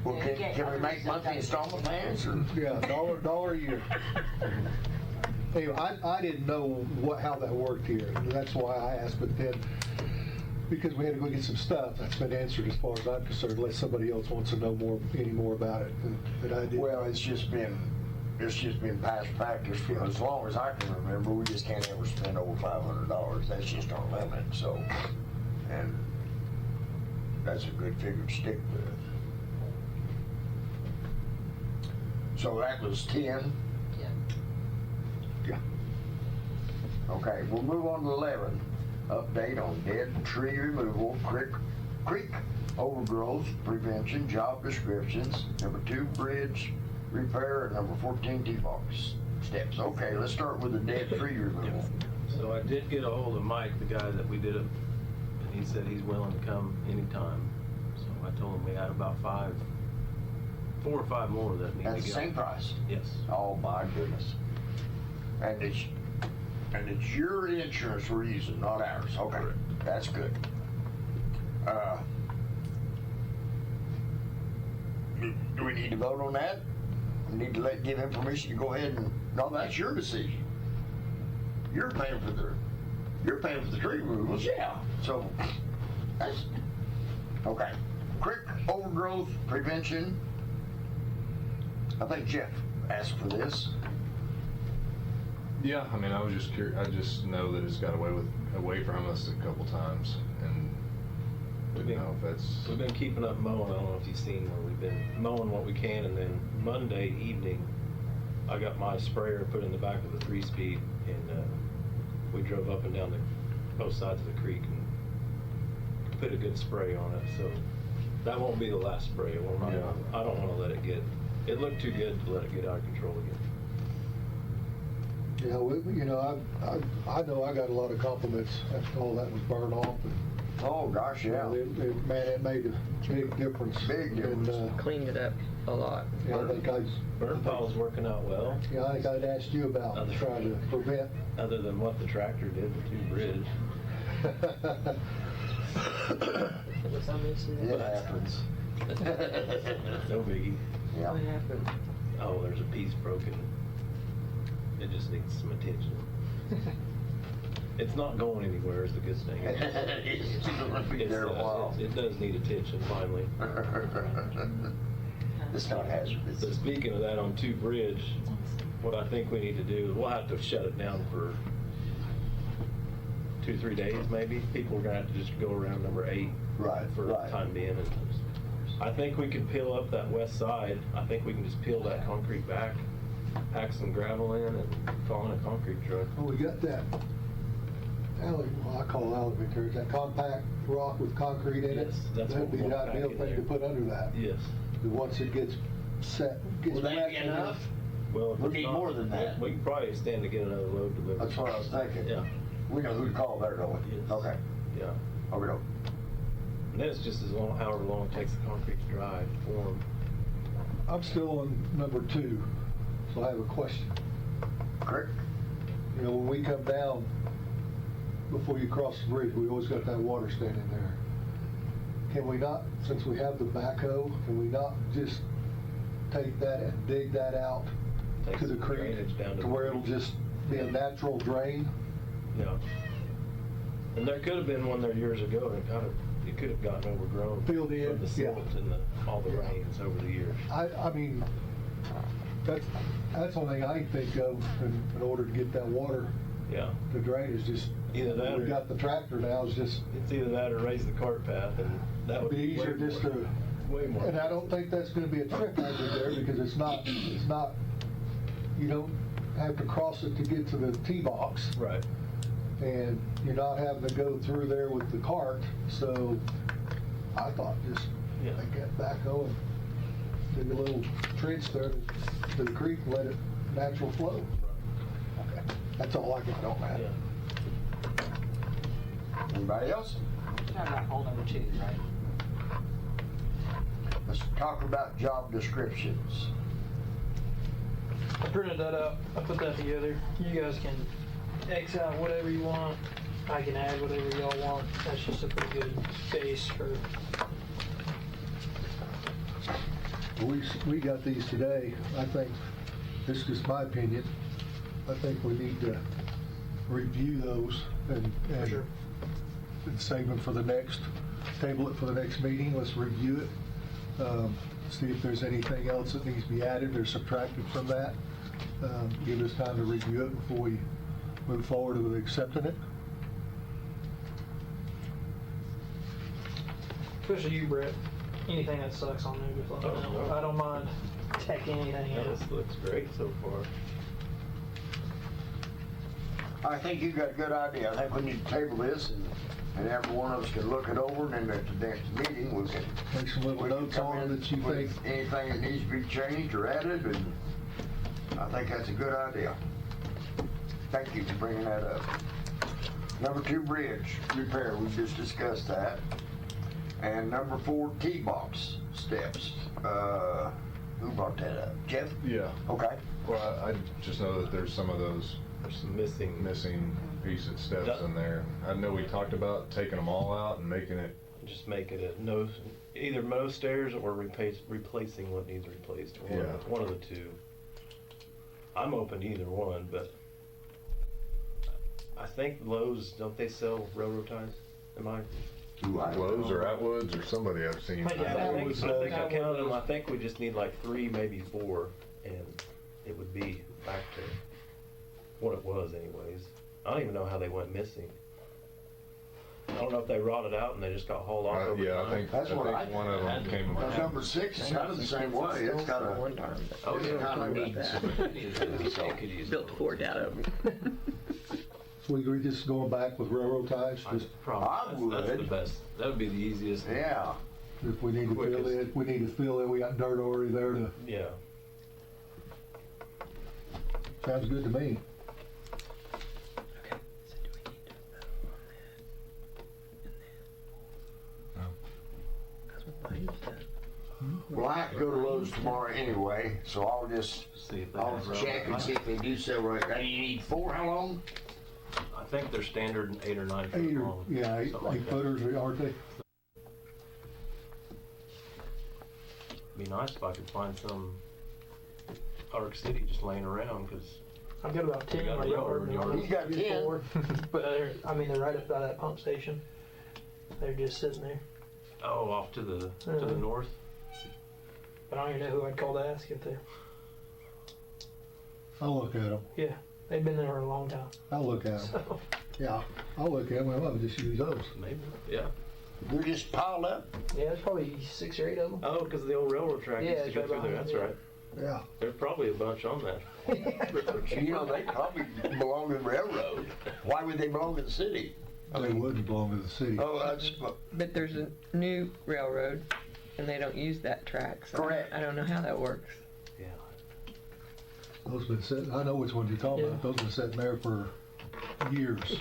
well, can we make monthly installment plans? Or? yeah, dollar a year. Anyway, I didn't know how that worked here, and that's why I asked, but then, because we had to go get some stuff, that's been answered as far as I'm concerned, unless somebody else wants to know any more about it than I did. Well, it's just been it's just been past practice for as long as I can remember. We just can't ever spend over $500. That's just our limit. So, and that's a good figure to stick with. So that was 10. Yeah. Okay, we'll move on to 11. Update on dead tree removal, creek overgrowth prevention, job descriptions. Number 2, bridge repair, and number 14, T-box steps. Okay, let's start with the dead tree removal. So I did get a hold of Mike, the guy that we did it, and he said he's willing to come anytime. So I told him we had about 4 or 5 more that need to go. That's the same price? Yes. Oh my goodness. And it's your insurance we're using, not ours. Okay, Correct. that's good. Do we need to vote on that? We need to give him permission to go ahead and, no, that's your decision. You're paying for the tree removals, yeah. So, that's, okay. Creek overgrowth prevention. I think Jeff asked for this. Yeah, I mean, I was just curious. I just know that it's got away from us a couple times, and We've didn't know if that's. We've been keeping up mowing. I don't know if you've seen where we've been mowing what we can, and then Monday evening, I got my sprayer put in the back of the 3-speed, and we drove up and down both sides of the creek and put a good spray on it. So that won't be the last spray. I don't want to let it get. It looked too good to let it get out of control again. Yeah, I know I got a lot of compliments after all that was burned off. Oh, gosh, yeah. Man, it made a big difference. Big difference. And, Cleaned it up a lot. yeah, I think Burn pile's working out well. Yeah, I think I'd asked you about trying to prevent. Other than what the tractor did to 2 bridge. It happens. No biggie. Yeah. What happened? Oh, there's a piece broken. It just needs some attention. It's not going anywhere is the good thing. It's gonna be there a while. It does need attention finally. It's not hazardous. So speaking of that on 2 Bridge, what I think we need to do is we'll have to shut it down for 2-3 days maybe. People are gonna have to just go around number 8 Right, for the right. time being. And I think we can peel up that west side. I think we can just peel that concrete back, pack some gravel in, and call in a concrete truck. Well, we got that I call elevator, that compact rock with concrete in it. Yes, that's That'd what be we the want back ideal in thing there. to put under that. Yes. Once it gets set, gets Will that wet be and enough? Well, if We it's need not, more than that. We can probably stand to get another load delivered. That's what I was thinking. Yeah. We know who to call there, don't we? Yes. Okay. Yeah. Okay, no. And then it's just as long, however long it takes the concrete to dry to form. I'm still on number 2, so I have a question. Correct? You know, when we come down, before you cross the bridge, we always got that water standing there. Can we not, since we have the backhoe, can we not just take that and dig that out Take to the some creek drainage down to to the where it'll creek. just be a natural drain? Yeah. And there could have been one there years ago, and it could have gotten overgrown. Filled in, From the yeah. silt and all the rains over the years. I mean, that's one thing I think of in order to get that water Yeah. to drain is just, Either that we or, got the tractor now, it's just, it's either that or raise the cart path, and that would be easier way just more- to, Way more. and I don't think that's gonna be a trip hazard there because it's not, you don't have to cross it to get to the tee box. Right. And you're not having to go through there with the cart, so I thought just Yeah. take that backhoe and dig a little trench there to the creek and let it natural flow. Okay, that's all I got on that. Yeah. Anybody else? Talking about hole number 2, right? Let's talk about job descriptions. I printed that up. I put that together. You guys can X out whatever you want. I can add whatever y'all want. That's just a pretty good base for. We got these today. I think, this is just my opinion, I think we need to review those and Sure. and save them for the next, table it for the next meeting. Let's review it. See if there's anything else that needs to be added or subtracted from that. give us time to review it before we move forward with accepting it. Especially you, Brett. Anything that sucks on there, just let me know. no. I don't mind checking anything Yeah, in. this looks great so far. I think you got a good idea. I think we need to table this and every one of us can look it over, and then at the next meeting, we can Make some little notes on it that you think. with anything that needs to be changed or added, and I think that's a good idea. Thank you for bringing that up. Number 2, bridge repair, we just discussed that. And number 4, T-box steps. Who brought that up? Jeff? Yeah. Okay. Well, I just know that there's some of those There's some missing pieces, steps in there. I know we talked about taking them all out and making it. Just make it a no, either no stairs or replacing what needs replaced. One of the two. I'm open to either one, but I think Lowe's, don't they sell railroad ties? Am I? Lowe's or Atwoods or somebody I've seen. Yeah, I think I counted them. I think we just need like 3, maybe 4, and it would be back to what it was anyways. I don't even know how they went missing. I don't know if they rotted out and they just got hauled off over Yeah, time. I think That's what I one of them came. Because number 6 is kind of the same way. It's kind of, One time. Oh, it's yeah. kind of neat. Built 4 out of them. So we agree this is going back with railroad ties, just I would. That's the best. That would be the easiest. Yeah. if we need to fill it, we need to fill it, we got dirt already there to, Yeah. sounds good to me. Well, I have to go to Lowe's tomorrow anyway, so I'll just, See if they I'll have railroad check and ties. see if they do sell right. You need 4, how long? I think they're standard 8 or 9 feet 8 or, long. yeah, 8 something like that. footers, aren't they? Be nice if I could find some Arc City just laying around, because I've got about 10 in got my a yard. railroad yard. He's got 10. But they're right up by that pump station. They're just sitting there. oh, off to the north. But I don't even know who I'd call to ask if they're. I'll look at them, Yeah, they've been there for a long time. I'll look at them. So, Yeah, I'll look at them, I'll just use those. Maybe. Yeah. They're just piled up. yeah, there's probably 6 or 8 of them. Oh, because the old railroad track Yeah, used to it's go right through there. behind That's it, right. Yeah, There's probably a bunch on that. You know, they probably belong to the railroad. Why would they belong to the city? they wouldn't belong to the city. Oh, that's, But there's a new railroad, and they don't use that track, so Correct. I don't know how that works. Yeah. Those been sitting, I know which ones you're talking about, Yeah. those been sitting there for years.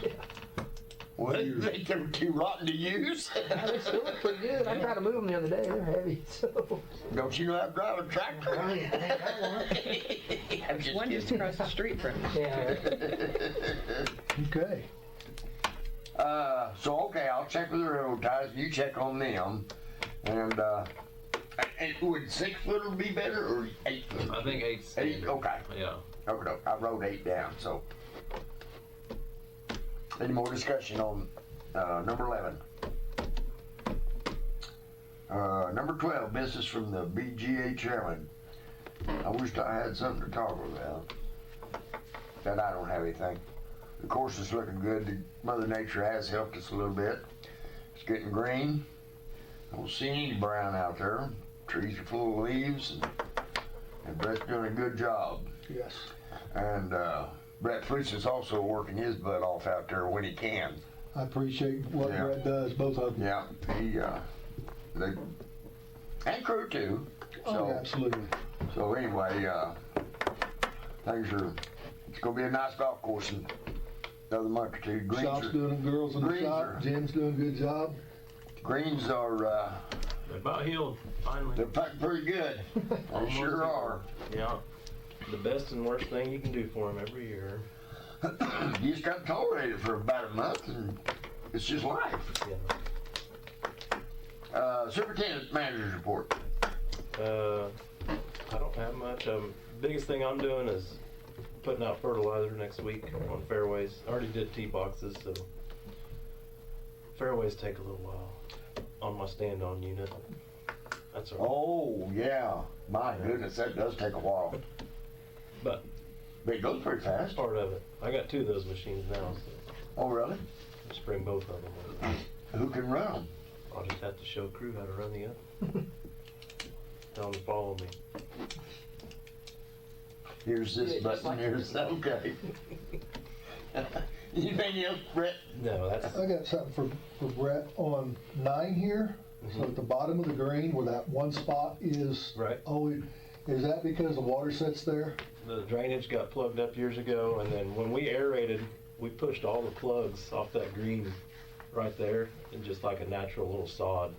well, they Years. think they're too rotten to use. They still look pretty good. I tried to move them the other day. They're heavy. So. Don't you know how to drive a tractor? I'm just One just kidding. across the street from me. Yeah. Okay, So okay, I'll check with the railroad ties, you check on them, and would 6 footer be better or 8 footer? I think 8's standard. 8, okay. Yeah. Okay, no, I wrote 8 down, so. Any more discussion on number 11? Number 12, business from the BGA chairman. I wished I had something to talk about, but I don't have anything. The course is looking good. Mother Nature has helped us a little bit. It's getting green. I don't see any brown out there. Trees are full of leaves, and Brett's doing a good job. yes. And Brett Fleece is also working his butt off out there when he can. I appreciate what Yeah. Brett does, both of them. Yeah, they, and crew too. Oh, So, absolutely. so anyway, things are, it's gonna be a nice golf course in another month or two. Shop's doing, girls in the greens shop, are- Jim's doing a good job. Greens are, They're about healed, finally. they're putting pretty good. They Almost sure healed. are. Yeah. The best and worst thing you can do for them every year. You just gotta tolerate it for about a month and it's just life. Yeah. Superintendent manager's report. I don't have much. Biggest thing I'm doing is putting out fertilizer next week on fairways. I already did tee boxes, so fairways take a little while on my stand-on unit. That's all right. Oh, yeah. My goodness, that does take a while. But But it goes pretty fast. Part of it. I got 2 of those machines now, so Oh, really? I'll spring both of them. Who can run them? I'll just have to show crew how to run the other. Tell them to follow me. Here's this Yeah, just button, like- here's, okay. Anything else, Brett? No, that's I got something for Brett on 9 here. So at the bottom of the green where that one spot is. right. Always, is that because the water sits there? The drainage got plugged up years ago, and then when we aerated, we pushed all the plugs off that green right there, and just like a natural little sod.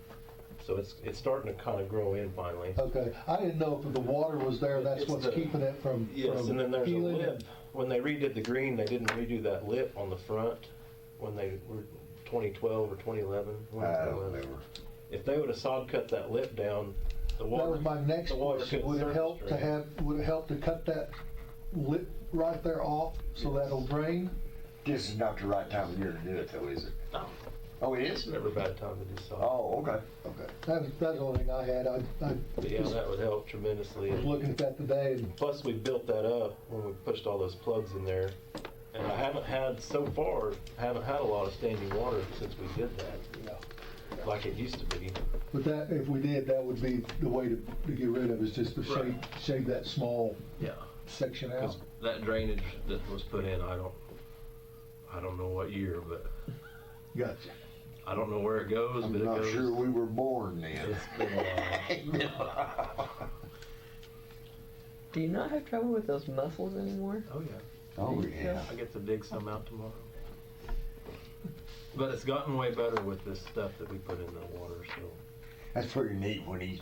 So it's starting to kind of grow in finally. Okay, I didn't know if the water was there, that's It's what's the- keeping it from Yes, and then there's a healing. lip. When they redid the green, they didn't redo that lip on the front when they were 2012 or 2011. when I it don't was. remember. If they would have sod cut that lip down, the water. That was my next the water question. couldn't Would it surface help to drain. would it help to cut that lip right there off so that'll drain? This is not the right time of year to do it though, is it? No. Oh, it It's is? never a bad time to do sod. Oh, okay. Okay, that's the only thing I had. I But yeah, that would help tremendously. was looking at that today and Plus, we built that up when we pushed all those plugs in there. And I haven't had a lot of standing water since we did that, like it used to be. but that, if we did, that would be the way to get rid of it, is just to Right. shave that small Yeah. section out. Because that drainage that was put in, I don't know what year, but Gotcha. I don't know where it goes, but I'm it not goes. sure we were born then. It's been a while. Do you not have trouble with those mussels anymore? Oh, yeah. Oh, yeah. I get to dig some out tomorrow. But it's gotten way better with this stuff that we put in the water, so. That's pretty neat when he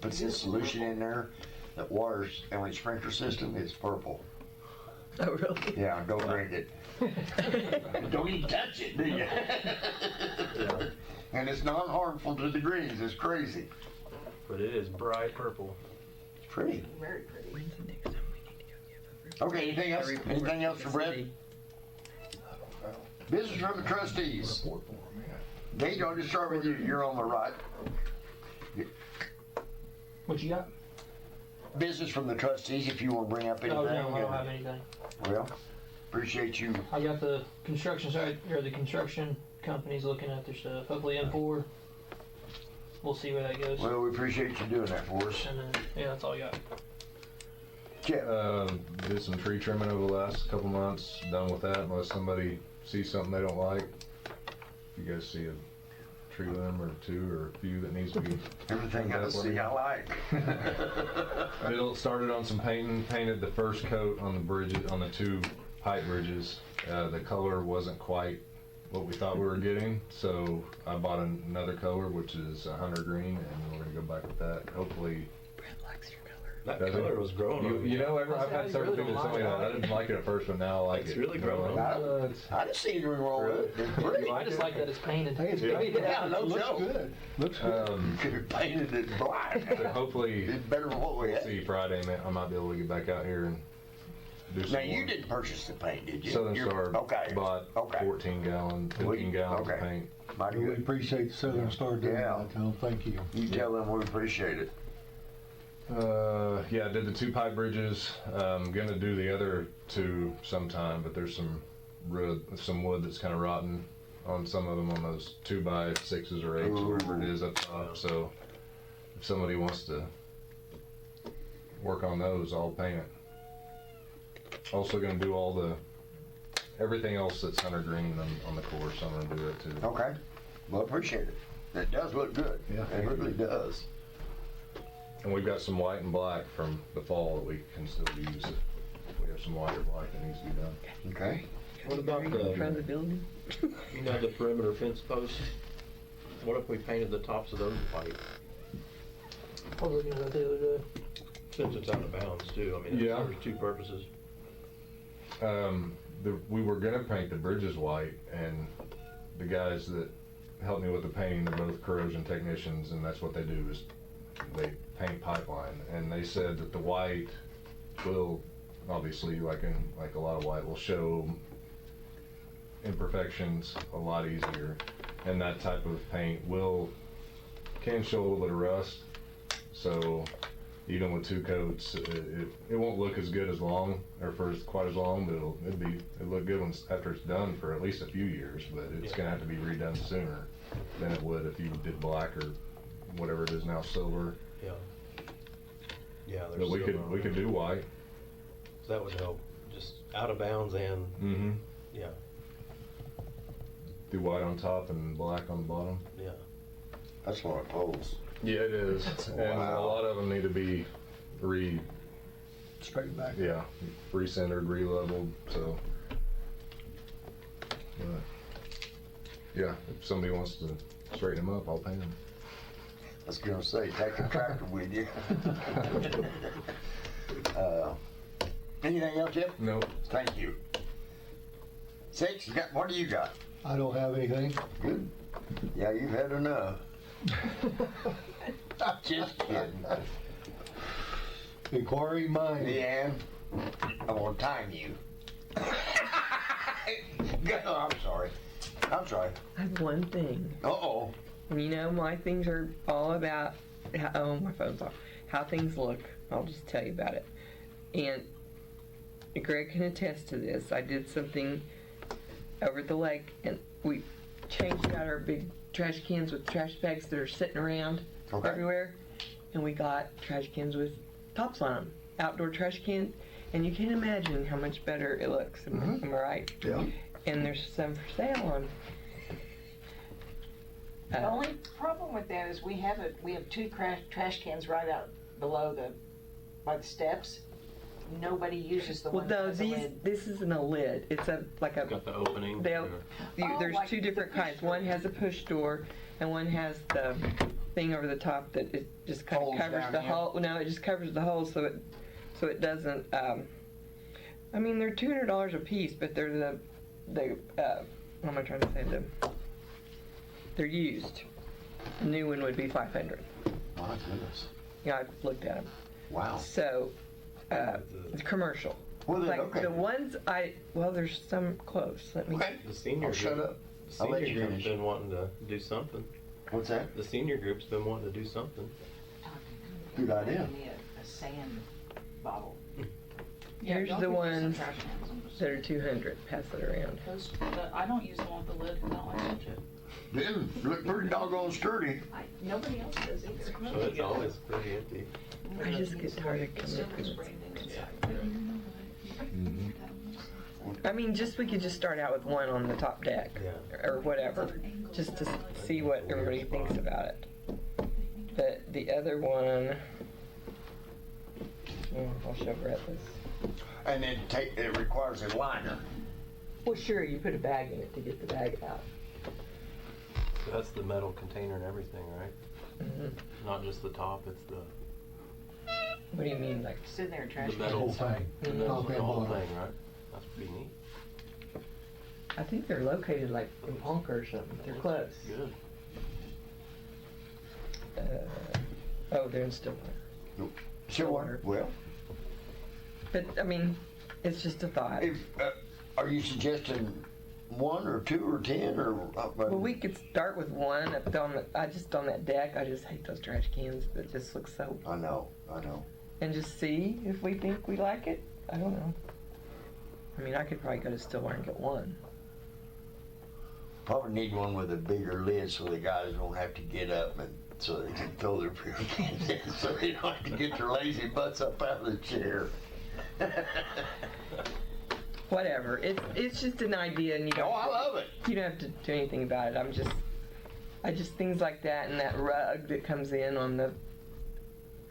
puts his solution in there, that water's, and when his sprinkler system, it's purple. Oh, really? Yeah, don't drink it. Don't even touch it, do you? Yeah. And it's not harmful to the greens, it's crazy. But it is bright purple. It's pretty. Very pretty. When's the next time we need to go give a Okay, anything else? report Anything else to for the Brett? city? Business from the trustees. Nate, I'll just start with you. You're on the right. What you got? Business from the trustees, if you want to bring up anything. Oh, no, I don't have anything. Well, appreciate you. I got the construction site, or the construction companies looking at their stuff. Hopefully M4. We'll see where that goes. Well, we appreciate you doing that for us. And then, yeah, that's all I got. Jeff, Did some tree trimming over the last couple months. Done with that, unless somebody sees something they don't like. If you guys see a tree limb or two or a few that needs to be. everything I see I like. Started on some painting. Painted the first coat on the bridges, on the 2 height bridges. The color wasn't quite what we thought we were getting, so I bought another color, which is a hunter green, and we're gonna go back with that. Hopefully. Brett likes your color. That Does it? color was growing on me. You know, I've had several really people don't tell me like that. it. I didn't like it at first, but now I like It's it. really growing on on. It's I didn't see anything wrong with it. It's pretty. I just like that it's painted. Hey, it's Yeah. great. Yeah, no Looks joke. good. Looks good. You could have painted it black. so hopefully, It's better than what we we'll had. see Friday. I might be able to get back out here and do some Now, you more. didn't purchase the paint, did you? Southern You're- Star Okay. bought Okay. 14 gallons of Okay. paint. Mighty We good. appreciate the Southern Star doing Yeah. that, Tom. Thank you. You tell them we appreciate it. Yeah, I did the 2 pipe bridges. Gonna do the other 2 sometime, but there's some wood that's kind of rotten on some of them, on those 2x6s or 8s, whatever it is up top. So if somebody wants to work on those, I'll paint it. Also gonna do everything else that's hunter green on the course. I'm gonna do that too. Okay. Well, appreciate it. It does look good. Yeah. It really does. And we've got some white and black from the fall that we can still use. We have some white or black that needs to be done. Okay. What about In front of the the, building? you know, the perimeter fence posts? What if we painted the tops of those white? I was looking at that the other day. Since it's out of bounds too, I mean, it Yeah. serves 2 purposes. We were gonna paint the bridges white, and the guys that helped me with the painting, they're both corrosion technicians, and that's what they do, is they paint pipeline. And they said that the white will, obviously, like a lot of white, will show imperfections a lot easier. And that type of paint can show a little bit of rust. So even with 2 coats, it won't look as good as long, or for quite as long, but it'll look good after it's done for at least a few years, but it's gonna have to be redone sooner than it would if you did black or whatever it is now, silver. Yeah. Yeah, But there's we could do white. That would help, just out of bounds and, Mm-hmm. yeah, Do white on top and black on the bottom. yeah. That's a lot of poles. Yeah, it is. And a Wow. lot of them need to be Straight back. recentered, re-leveled, so. But, yeah, if somebody wants to straighten them up, I'll pay them. I was gonna say, take a tractor with you. Anything else, Jim? No. Thank you. Six, what do you got? I don't have anything. Good. Yeah, you've had enough. I'm just kidding. Inquiry mind. Leanne, I want to time you. Go, I'm sorry. I'm sorry. I have one thing. Uh-oh. You know, my things are all about, oh, my phone's off, how things look. I'll just tell you about it. And Greg can attest to this. I did something over at the lake, and we changed out our big trash cans with trash bags that are sitting around Okay. everywhere. And we got trash cans with tops on them, outdoor trash cans. And you can't imagine how much better it looks. Am I right? Yeah. And there's some for sale on. The only problem with that is we have 2 trash cans right out below by the steps. Nobody uses the Well, one that no, has a lid. this isn't a lid. It's like a. Got the opening. They'll, Oh, there's like 2 different the push kinds. One door. has a push door, and one has the thing over the top that it just kind of Holes covers down the here? hole. No, it just covers the hole so it doesn't. I mean, they're $200 a piece, but they're what am I trying to say? They're used. A new one would be $500. My goodness. Yeah, I've looked at them. Wow. So, it's commercial. Well, then, Like okay. the ones there's some close. Let me. Okay. The senior I'll shut group- up. The I'll let senior you group's finish. been wanting to do something. What's that? The senior group's been wanting to do something. Good idea. Give me a sand bottle. Yeah, Here's y'all the can use some ones trash cans. I'm just- that are 200. Pass it around. I don't use the one with the lid, 'cause I don't like to touch it. Didn't look pretty doggone sturdy. Nobody else does either. So it's always pretty empty. I just get tired of coming up with I mean, we could just start out with one on the top deck, or whatever, just to see what everybody thinks about it. But the other one, I'll show Brett this. And then it requires a liner. Well, sure, you put a bag in it to get the bag out. So that's the metal container and everything, right? Mm-hmm. Not just the top, it's the What do you mean, like? Sit there, trash the can. metal whole thing. The metal, Top the and whole bottom. thing, right? That's pretty neat. I think they're located like in Ponca or something. They're close. Good. They're in Stillwater. Sure. Well, But I mean, it's just a thought. if are you suggesting 1 or 2 or 10 or? Well, we could start with one up on on that deck. I just hate those trash cans that just look so. I know. And just see if we think we like it. I don't know. I mean, I could probably go to Stillwater and get one. Probably need one with a bigger lid so the guys won't have to get up and so they can throw their beer cans in, so they don't have to get their lazy butts up out of the chair. Whatever. It's just an idea, and Oh, I love it. you don't have to do anything about it. I just things like that, and that rug that comes in on the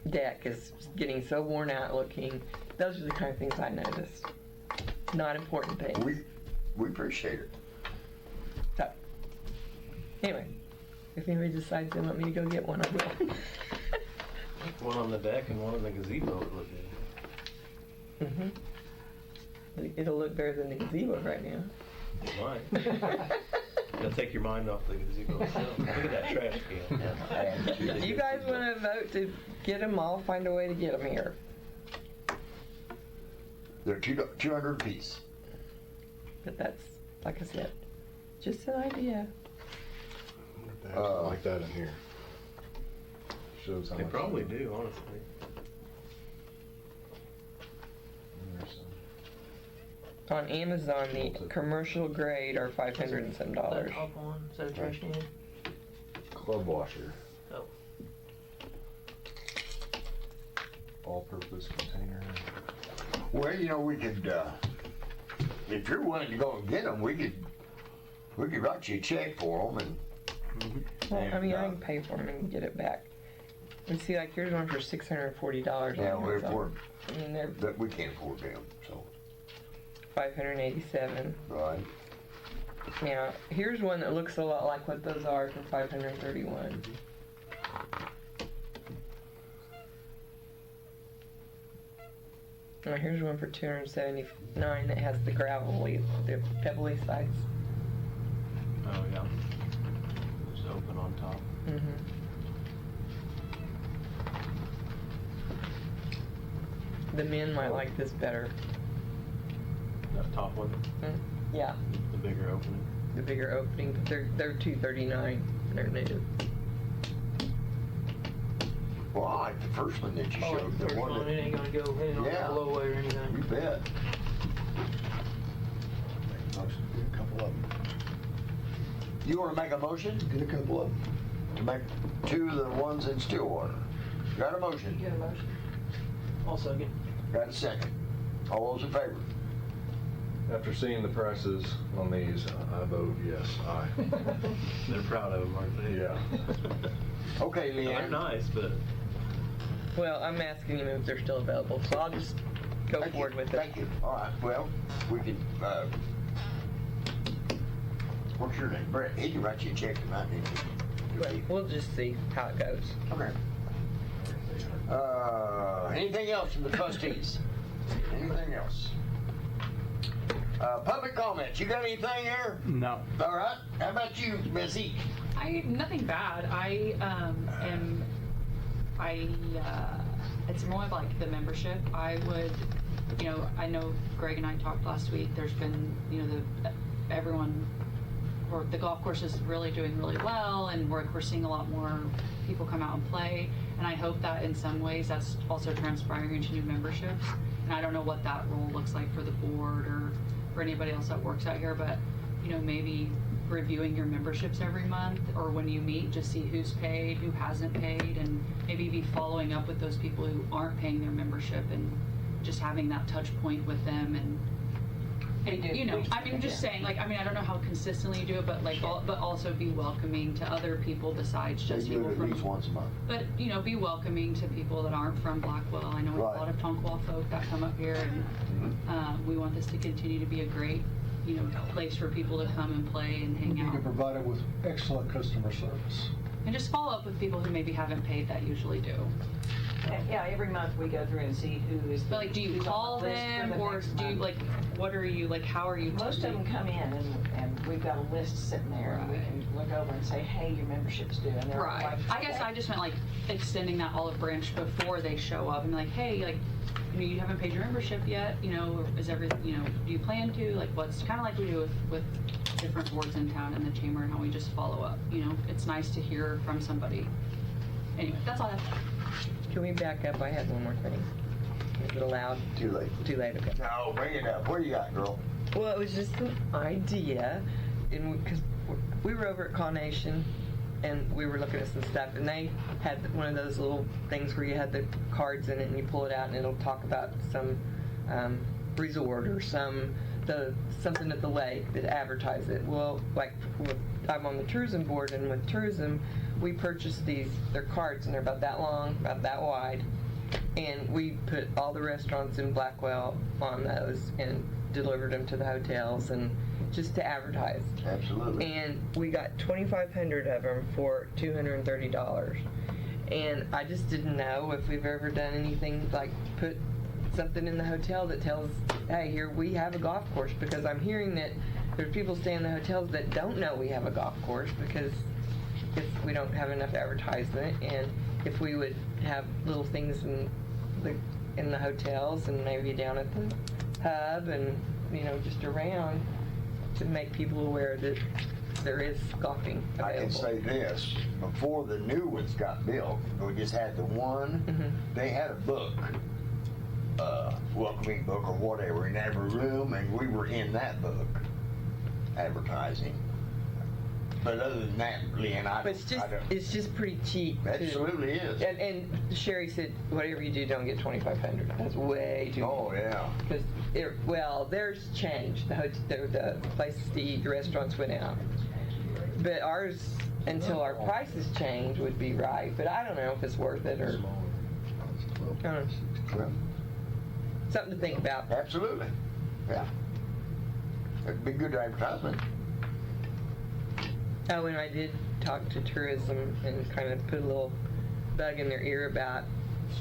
deck is getting so worn out looking. Those are the kind of things I noticed. Not important things. We appreciate it. So, anyway, if anybody decides they want me to go get one, I will. One on the deck and one in the gazebo would look good. It'll look better than the gazebo right now. It might. It'll take your mind off the gazebo itself. Look at that trash can. You guys want to vote to get them? I'll find a way to get them here. They're 200 apiece. But that's, like I said, just an idea. Like that in here. Shows how They much. probably do, honestly. On Amazon, the commercial grade are $500 and some That dollars. top one, is that a trash can? Club washer, Oh. all-purpose container. Well, you know, we could, if you're willing to go and get them, we could write you a check for them and. Well, I mean, I and, can pay for them and get it back. And see, like, here's one for $640. Yeah, on we Amazon. afford, I mean, they're but we can't afford them, so, $587. right. Now, here's one that looks a lot like what those are for $531. Now, here's one for $279 that has the gravelly, the pebbly sides. Oh, yeah. Just open on top. The men might like this better. That top one, Yeah, the bigger opening. the bigger opening, but they're $239. They're new. Well, I like the first one that you Oh, showed, the the first one one, it that, ain't gonna go, it ain't Yeah. gonna blow away or you anything. bet. A couple of them. You wanna make a motion? Get a couple of them. To make two of the ones in Stillwater. Got a motion? You have a motion? I'll second. Got a second? All those in favor? After seeing the prices on these, I vote yes, aye. They're proud of them, aren't they? Yeah. Okay, They're Leanne. nice, but Well, I'm asking him if they're still available, so I'll just go Thank you, forward with it. Thank you. All right, well, we can, what's your name? Brett. He can write you a check tonight, need you? We'll just see how it goes. Okay. Anything else from the trustees? Anything else? Public comments. You got anything here? No. All right. How about you, Missy? Nothing bad. It's more of like the membership. I would, I know Greg and I talked last week. There's been, everyone, or the golf course is really doing really well, and we're seeing a lot more people come out and play. And I hope that in some ways that's also transpiring into new memberships. And I don't know what that role looks like for the board or for anybody else that works out here, but maybe reviewing your memberships every month, or when you meet, just see who's paid, who hasn't paid, and maybe be following up with those people who aren't paying their membership and just having that touch point with them. And just saying, I don't know how consistently you do it, but but also be welcoming to other people besides They just do people it at from. least once a month. But be welcoming to people that aren't from Blackwell. I know we have Right. a lot of Tonkawa folk that come up here, and we want this to continue to be a great, place for people to come and play and We hang need to out, provide it with excellent customer service. and just follow up with people who maybe haven't paid that usually do. Yeah, every month we go through and see who is. But do you who's on call the list for them, the or next do you month. what are you how are you? Most of them come in and we've got a list sitting there and we can look over and say, hey, your membership's due. And they're Right. like, I guess okay. I just meant extending that olive branch before they show up and hey, you haven't paid your membership yet, or is everything, do you plan to? What's kind of like we do with different boards in town and the chamber, and how we just follow up, It's nice to hear from somebody. Anyway, that's all I have. Can we back up? I had one more thing. Is it allowed? Too late. Too late, okay. No, bring it up. What do you got, girl? Well, it was just an idea, because we were over at Carnation, and we were looking at some stuff, and they had one of those little things where you had the cards in it, and you pull it out, and it'll talk about some resort or something at the lake that advertise it. Well, I'm on the tourism board, and with tourism, we purchased they're cards, and they're about that long, about that wide, and we put all the restaurants in Blackwell on those and delivered them to the hotels, and just to advertise. Absolutely. And we got 2,500 of them for $230. And I just didn't know if we've ever done anything put something in the hotel that tells, hey, here we have a golf course, because I'm hearing that there's people staying in the hotels that don't know we have a golf course because if we don't have enough advertisement. And if we would have little things in the hotels and maybe down at the hub and just around to make people aware that there is golfing available. I can say this, before the new ones got built, we just had the one, they had a book welcoming book or whatever in every room, and we were in that book advertising. But other than that, Lynn, I But don't. it's just pretty cheap. too. Absolutely is. And Sherry said, whatever you do, don't get 2,500. That's way too. Oh, yeah. Because well, there's change. The places to eat, the restaurants went out. But ours, until our prices change, would be right. But I don't know if it's worth it or. I don't know. Well, Something to think about. absolutely. Yeah. It'd be good advertisement. Oh, and I did talk to tourism and kind of put a little bug in their ear about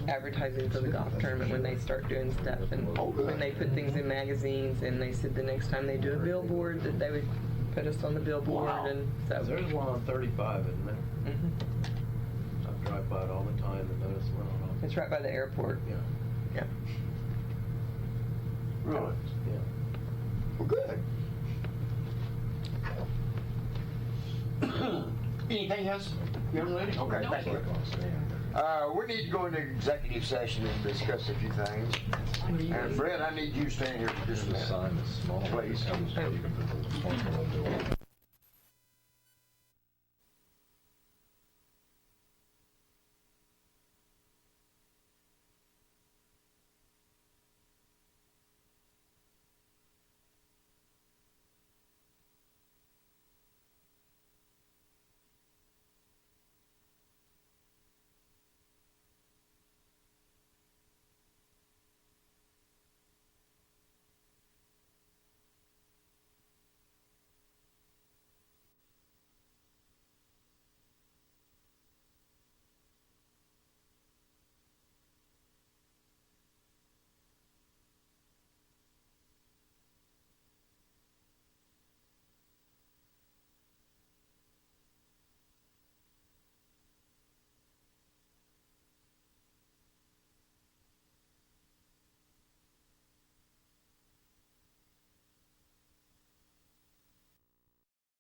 advertising for the golf tournament when they start doing stuff and when they put things in magazines, and they said the next time they do a billboard that they would put us on the billboard. Wow. And so There's one on 35, isn't there? I drive by it all the time and notice one on. It's right by the airport. Yeah. Yeah. Really? Yeah. Well, good. Anything else, young lady? Okay, thank you. We need to go into executive session and discuss a few things. And Brett, I need you to stand here for just a minute. Sign is small. Please. You can put the small one.